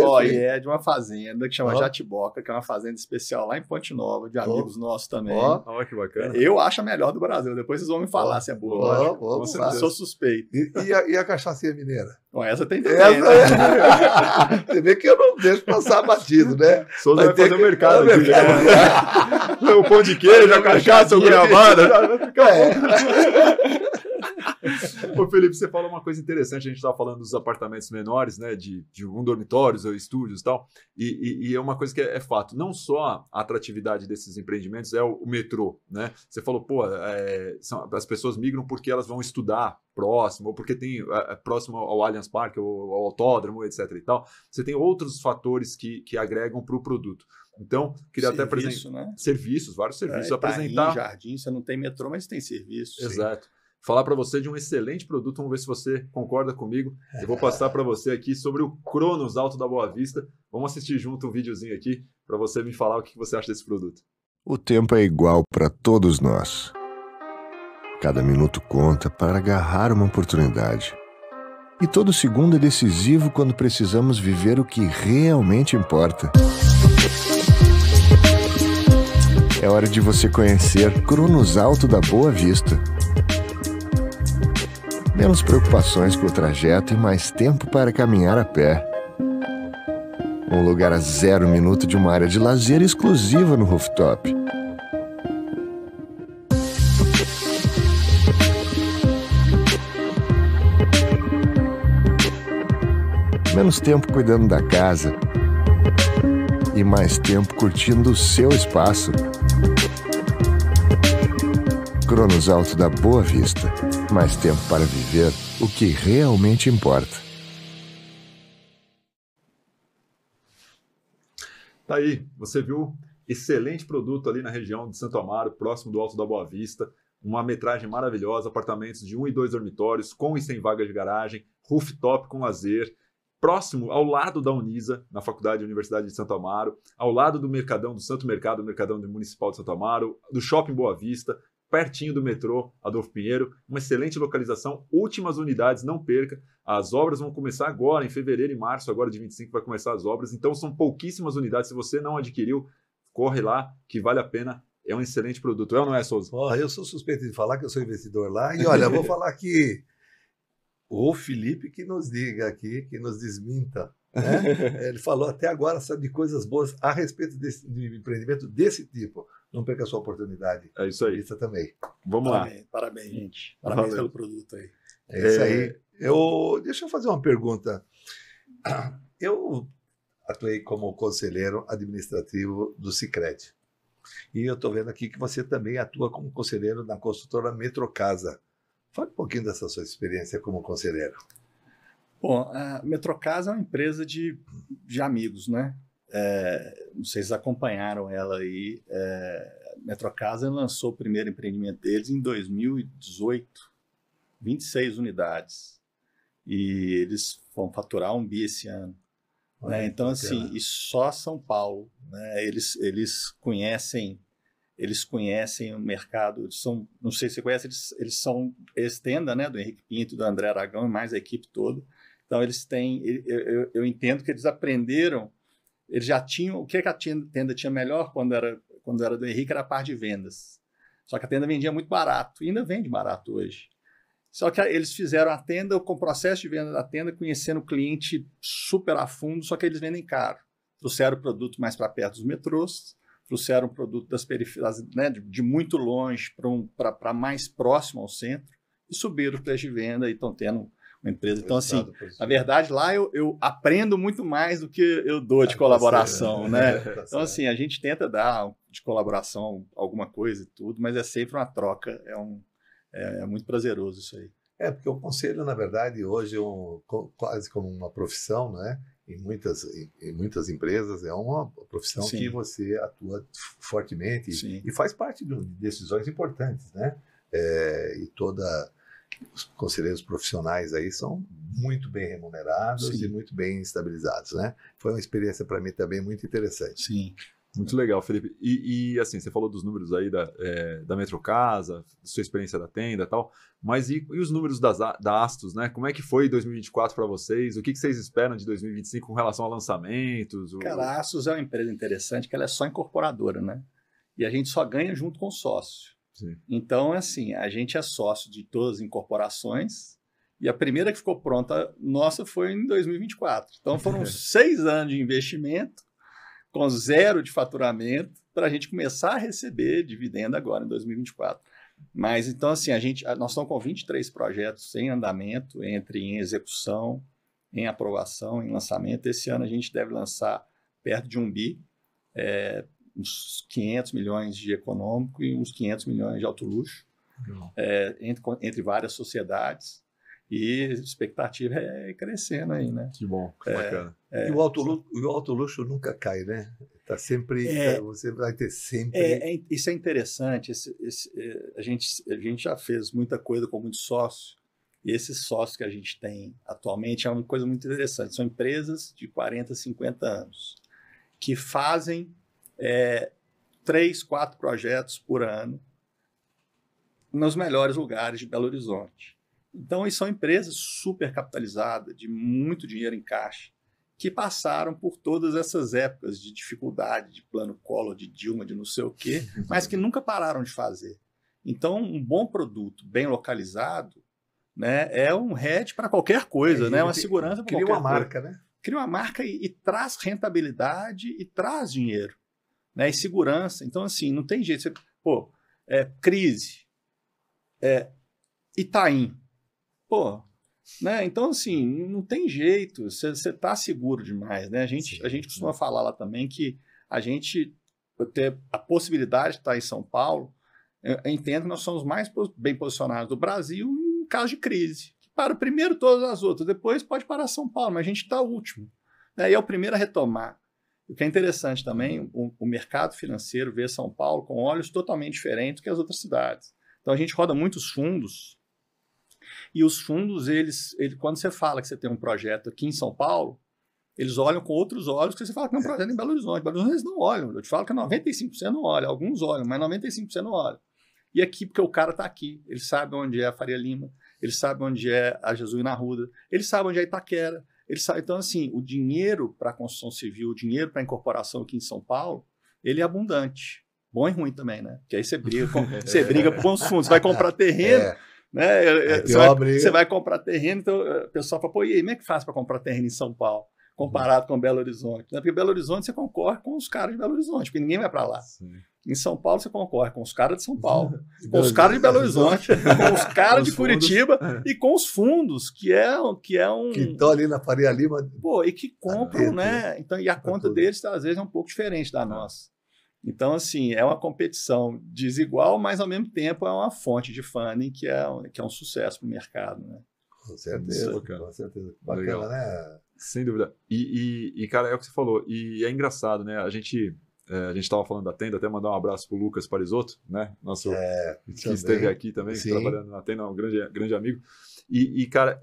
Ó, Ó, e é de uma fazenda que chama Ó. Jatiboca, que é uma fazenda especial lá em Ponte Nova, de amigos nossos também. Ó. Olha que bacana. Eu acho a melhor do Brasil. Depois vocês vão me falar se é boa. Ó, Eu certeza. sou suspeito. E a cachaçinha mineira? Bom, essa tem também, Essa né? Você vê que eu não deixo passar batido, né? Souza vai fazer o mercado Vai aqui. ter que- Né? O pão de queijo, a cachaça, o goiabada. É. Ô, Felipe, você falou uma coisa interessante. A gente estava falando dos apartamentos menores, né? De um dormitórios ou estúdios e tal. E é uma coisa que é fato. Não só a atratividade desses empreendimentos é o metrô, né? Você falou, pô, as pessoas migram porque elas vão estudar próximo, ou porque tem próximo ao Allianz Parque, ou ao autódromo, etc. e tal. Você tem outros fatores que agregam para o produto. Então, queria até apresentar né? serviços, vários serviços. Itaim, Apresentar. Jardim, você não tem metrô, mas tem serviço. Exato. Falar para você de um excelente produto, vamos ver se você concorda comigo. Eu vou passar para você aqui sobre o Cronos Alto da Boa Vista. Vamos assistir junto um videozinho aqui para você me falar o que você acha desse produto. O tempo é igual para todos nós. Cada minuto conta para agarrar uma oportunidade. E todo segundo é decisivo quando precisamos viver o que realmente importa. É hora de você conhecer Cronos Alto da Boa Vista. Menos preocupações com o trajeto e mais tempo para caminhar a pé. Um lugar a 0 minuto de uma área de lazer exclusiva no rooftop. Menos tempo cuidando da casa e mais tempo curtindo o seu espaço. Cronos Alto da Boa Vista. Mais tempo para viver o que realmente importa. Tá aí, você viu excelente produto ali na região de Santo Amaro, próximo do Alto da Boa Vista. Uma metragem maravilhosa, apartamentos de 1 e 2 dormitórios, com e sem vagas de garagem, rooftop com lazer, próximo, ao lado da Unisa, na Faculdade e Universidade de Santo Amaro, ao lado do Mercadão, do Santo Mercado, Mercadão Municipal de Santo Amaro, do Shopping Boa Vista, pertinho do metrô Adolfo Pinheiro, uma excelente localização, últimas unidades, não perca. As obras vão começar agora, em fevereiro e março, agora de 25 vai começar as obras, então são pouquíssimas unidades. Se você não adquiriu, corre lá, que vale a pena. É um excelente produto. É ou não é, Souza? Eu sou suspeito de falar que eu sou investidor lá. E olha, eu vou falar que o Felipe que nos diga aqui, que nos desminta. Né? Ele falou até agora sabe, de coisas boas a respeito de empreendimento desse tipo. Não perca a sua oportunidade. É isso aí. Isso também. Vamos lá. Parabéns, gente. Parabéns Valeu. pelo produto aí. É isso aí. Deixa eu fazer uma pergunta. Eu atuei como conselheiro administrativo do Sicredi. E eu estou vendo aqui que você também atua como conselheiro na construtora Metrocasa. Fale um pouquinho dessa sua experiência como conselheiro. Bom, a Metrocasa é uma empresa de amigos, né? Não sei se vocês acompanharam ela aí. Metrocasa lançou o primeiro empreendimento deles em 2018, 26 unidades. E eles vão faturar 1 bi esse ano. Né? Então, assim, e só São Paulo. Né? Eles conhecem o mercado, não sei se você conhece, eles são ex-tenda, né, do Henrique Pinto, do André Aragão e mais a equipe toda. Então, eles têm, eu entendo que eles aprenderam, eles já tinham, o que a tenda tinha melhor quando era do Henrique era a parte de vendas. Só que a tenda vendia muito barato, e ainda vende barato hoje. Só que eles fizeram a tenda com o processo de venda da tenda, conhecendo o cliente super a fundo, só que eles vendem caro. Trouxeram o produto mais para perto dos metrôs, trouxeram o produto das periferias, né, de muito longe para mais próximo ao centro, e subiram o preço de venda e estão tendo uma empresa. Então, assim, na verdade, lá eu aprendo muito mais do que eu dou de colaboração, né? Então, assim, a gente tenta dar de colaboração alguma coisa e tudo, mas é sempre uma troca, é muito prazeroso isso aí. Porque o conselho, na verdade, hoje quase como uma profissão, né? em muitas empresas, é uma profissão Sim. que você atua fortemente Sim. e faz parte de decisões importantes, né? E os conselheiros profissionais aí são muito bem remunerados Sim. e muito bem estabilizados, né? Foi uma experiência para mim também muito interessante. Sim. Muito legal, Felipe. E assim, você falou dos números aí da Metrocasa, sua experiência da tenda e tal, mas e os números da Astos, né? Como é que foi 2024 para vocês? O que vocês esperam de 2025 com relação a lançamentos? Cara, a Astos é uma empresa interessante que ela é só incorporadora, né? E a gente só ganha junto com o sócio. Sim. Então, assim, a gente é sócio de todas as incorporações e a primeira que ficou pronta nossa foi em 2024. Então, foram 6 anos de investimento com 0 de faturamento para a gente começar a receber dividendo agora em 2024. Mas, então, assim, nós estamos com 23 projetos em andamento, em execução, em aprovação, em lançamento. Esse ano a gente deve lançar perto de 1 bi, uns 500 milhões de econômico e uns 500 milhões de alto luxo, entre várias sociedades. E a expectativa é crescendo aí, né? Que bom, que bacana. E o alto luxo nunca cai, né? Tá sempre, você vai ter sempre... Isso é interessante. A gente já fez muita coisa com muitos sócios. E esses sócios que a gente tem atualmente é uma coisa muito interessante. São empresas de 40, 50 anos que fazem 3, 4 projetos por ano nos melhores lugares de Belo Horizonte. Então, são empresas super capitalizadas, de muito dinheiro em caixa, que passaram por todas essas épocas de dificuldade, de plano Collor, de Dilma, de não sei o quê, mas que nunca pararam de fazer. Então, um bom produto, bem localizado, né, é um hedge para qualquer coisa, né, uma segurança para qualquer coisa. Cria uma marca, né? Cria uma marca e traz rentabilidade e traz dinheiro, né, e segurança. Então, assim, não tem jeito. Crise, Itaim, né? Então, assim, não tem jeito, você está seguro demais, né? A gente costuma falar lá também que a gente ter a possibilidade de estar em São Paulo, eu entendo que nós somos mais bem posicionados do Brasil em caso de crise. Para primeiro todas as outras, depois pode parar São Paulo, mas a gente está último, né? E é o primeiro a retomar. O que é interessante também, o mercado financeiro vê São Paulo com olhos totalmente diferentes que as outras cidades. Então, a gente roda muitos fundos. E os fundos, quando você fala que você tem um projeto aqui em São Paulo, eles olham com outros olhos que você fala que é um projeto em Belo Horizonte. Belo Horizonte eles não olham. Eu te falo que 95% não olham. Alguns olham, mas 95% não olham. E aqui, porque o cara está aqui. Ele sabe onde é a Faria Lima, ele sabe onde é a Jesuína Arruda, ele sabe onde é a Itaquera. Ele sabe. Então, assim, o dinheiro para a construção civil, o dinheiro para a incorporação aqui em São Paulo, ele é abundante. Bom e ruim também, né? Porque aí você briga com os fundos, você vai comprar terreno. Né? Você vai comprar terreno, então o pessoal fala, e aí, como é que faz para comprar terreno em São Paulo, comparado com Belo Horizonte? Né? Porque Belo Horizonte você concorre com os caras de Belo Horizonte, porque ninguém vai para lá. Sim. Em São Paulo você concorre com os caras de São Paulo, com os caras de Belo Horizonte, com os caras de Curitiba e com os fundos, que estão ali na Faria Lima. E que compram, né? Então, e a conta deles, às vezes, é um pouco diferente da nossa. Então, assim, é uma competição desigual, mas, ao mesmo tempo, é uma fonte de funding que é um sucesso para o mercado, né? Com certeza, com certeza. Bacana, legal, né? Sem dúvida. E, cara, é o que você falou. E é engraçado, né? A gente estava falando da tenda, até mandar um abraço para o Lucas Parisotto, né? Nosso que esteve aqui também, trabalhando na tenda, um grande amigo. E cara,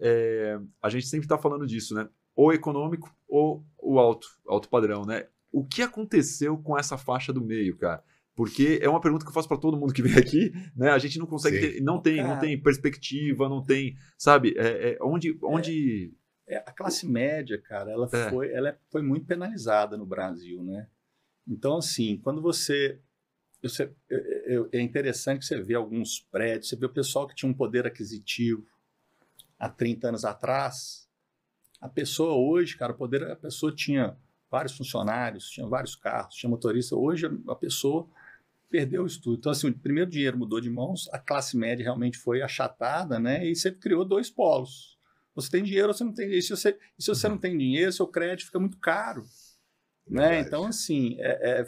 a gente sempre está falando disso, né? Ou econômico ou o alto padrão, né? O que aconteceu com essa faixa do meio, cara? Porque é uma pergunta que eu faço para todo mundo que vem aqui, né? A gente não consegue ter, não tem perspectiva, não tem, sabe? Onde a classe média, cara, ela foi muito penalizada no Brasil, né? Então, assim, quando é interessante que você vê alguns prédios, você vê o pessoal que tinha um poder aquisitivo há 30 anos atrás. A pessoa hoje, cara, a pessoa tinha vários funcionários, tinha vários carros, tinha motorista. Hoje a pessoa perdeu o estudo. Então, assim, o primeiro dinheiro mudou de mãos, a classe média realmente foi achatada, né? E você criou 2 polos. Você tem dinheiro ou você não tem dinheiro. E se você não tem dinheiro, seu crédito fica muito caro. Né? Então, assim,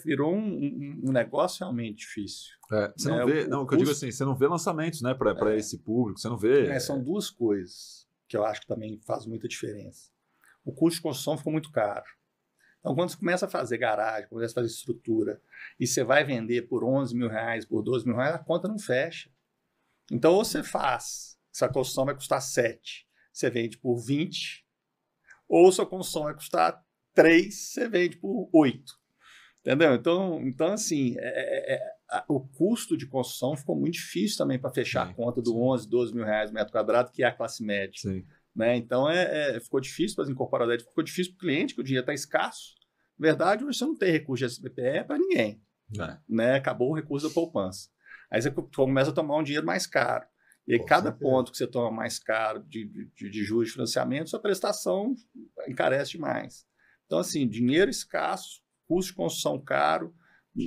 virou um negócio realmente difícil. Você não vê, o que eu digo assim, você não vê lançamentos, né, para esse público, você não vê. São 2 coisas que eu acho que também faz muita diferença. o custo de construção ficou muito caro. Então, quando você começa a fazer garagem, começa a fazer estrutura, e você vai vender por R$11.000, por R$12.000, a conta não fecha. Então, ou você faz, essa construção vai custar 7, você vende por 20, ou sua construção vai custar 3, você vende por 8. Entendeu? Então assim, o custo de construção ficou muito difícil também para fechar a conta do 11, R$12.000 metro quadrado, que é a classe média. Sim. Né? Então, ficou difícil para as incorporadoras, ficou difícil para o cliente, que o dinheiro está escasso. Na verdade, hoje você não tem recurso de SBPE para ninguém. Né? Acabou o recurso da poupança. Aí você começa a tomar um dinheiro mais caro. E aí, cada ponto que você toma mais caro de juros de financiamento, sua prestação encarece demais. Então, assim, dinheiro escasso, custo de construção caro,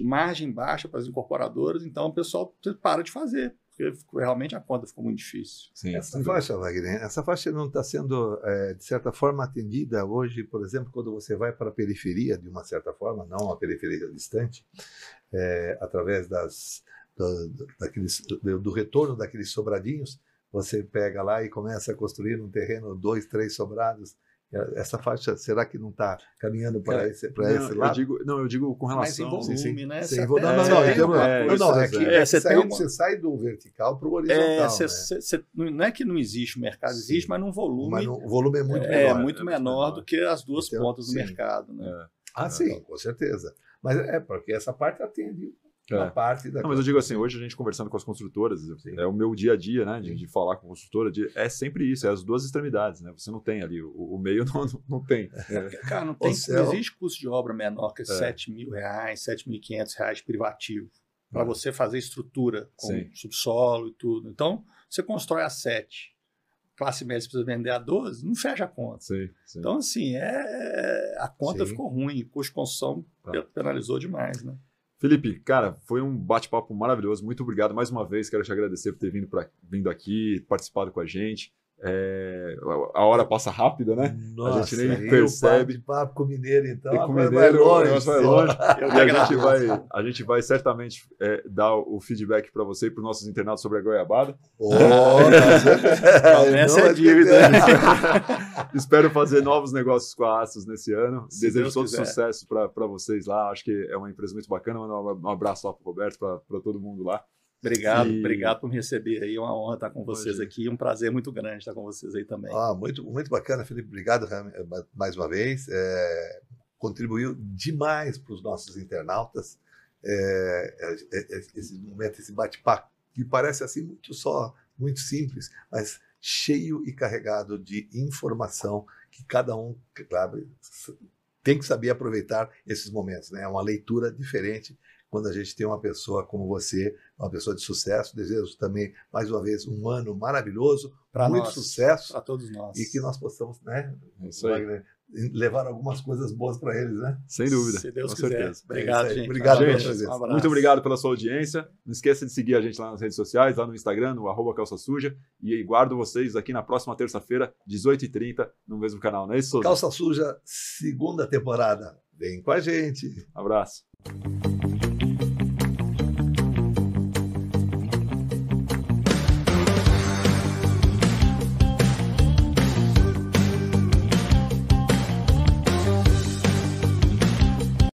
margem baixa para as incorporadoras, então o pessoal para de fazer, porque realmente a conta ficou muito difícil. Sim, essa faixa, Wagner, essa faixa não está sendo, de certa forma, atendida hoje, por exemplo, quando você vai para a periferia, de uma certa forma, não a periferia distante, através do retorno daqueles sobradinhos, você pega lá e começa a construir um terreno, 2, 3 sobrados. Essa faixa, será que não está caminhando para esse lado? Eu digo com relação... Mas em volume, né? Você sai do vertical para o horizontal. Não é que não existe, o mercado existe, mas num volume... Mas o volume é muito menor. Muito menor do que as duas pontas do mercado. Né? Sim, com certeza. Mas porque essa parte atende... Parte da mas eu digo assim, hoje a gente conversando com as construtoras, o meu dia a dia, né, de falar com a construtora, é sempre isso, é as duas extremidades, né? Você não tem ali, o meio não tem. Cara, não existe custo de obra menor que R$7.000, R$7.500 privativo, para você fazer estrutura com subsolo e tudo. Então, você constrói a 7, classe média precisa vender a 12, não fecha a conta. Sim. Então, assim, a conta ficou ruim, o custo de construção penalizou demais, né? Felipe, cara, foi um bate-papo maravilhoso. Muito obrigado mais uma vez. Quero te agradecer por ter vindo aqui, participado com a gente. A hora passa rápida, né? Nossa, a gente nem percebe. Papo com o Mineiro, então. E com o Mineiro, vai longe. E a gente vai certamente dar o feedback para você e para os nossos internautas sobre a goiabada. Essa é dívida. Espero fazer novos negócios com a Astos nesse ano. Desejo todo sucesso para vocês lá. Acho que é uma empresa muito bacana. Um abraço lá para o Roberto, para todo mundo lá. Obrigado por me receber aí, é uma honra estar com vocês aqui, um prazer muito grande estar com vocês aí também. Muito, muito bacana, Felipe, obrigado mais uma vez, contribuiu demais para os nossos internautas, esse momento, esse bate-papo, que parece assim muito simples, mas cheio e carregado de informação que cada um, claro, tem que saber aproveitar esses momentos, né? É uma leitura diferente. Quando a gente tem uma pessoa como você, uma pessoa de sucesso, desejo também, mais uma vez, um ano maravilhoso, muito sucesso. Para todos nós. E que nós possamos, né, Wagner, levar algumas coisas boas para eles, né? Sem dúvida. Se Deus com quiser. certeza. Obrigado, gente. Obrigado pela gente, presença. Muito obrigado pela sua audiência. Não esqueça de seguir a gente lá nas redes sociais, lá no Instagram, no @calçasuja. E guardo vocês aqui na próxima terça-feira, 18h30, no mesmo canal. Não é isso, Souza? Calça Suja, segunda temporada. Vem com a gente. Abraço.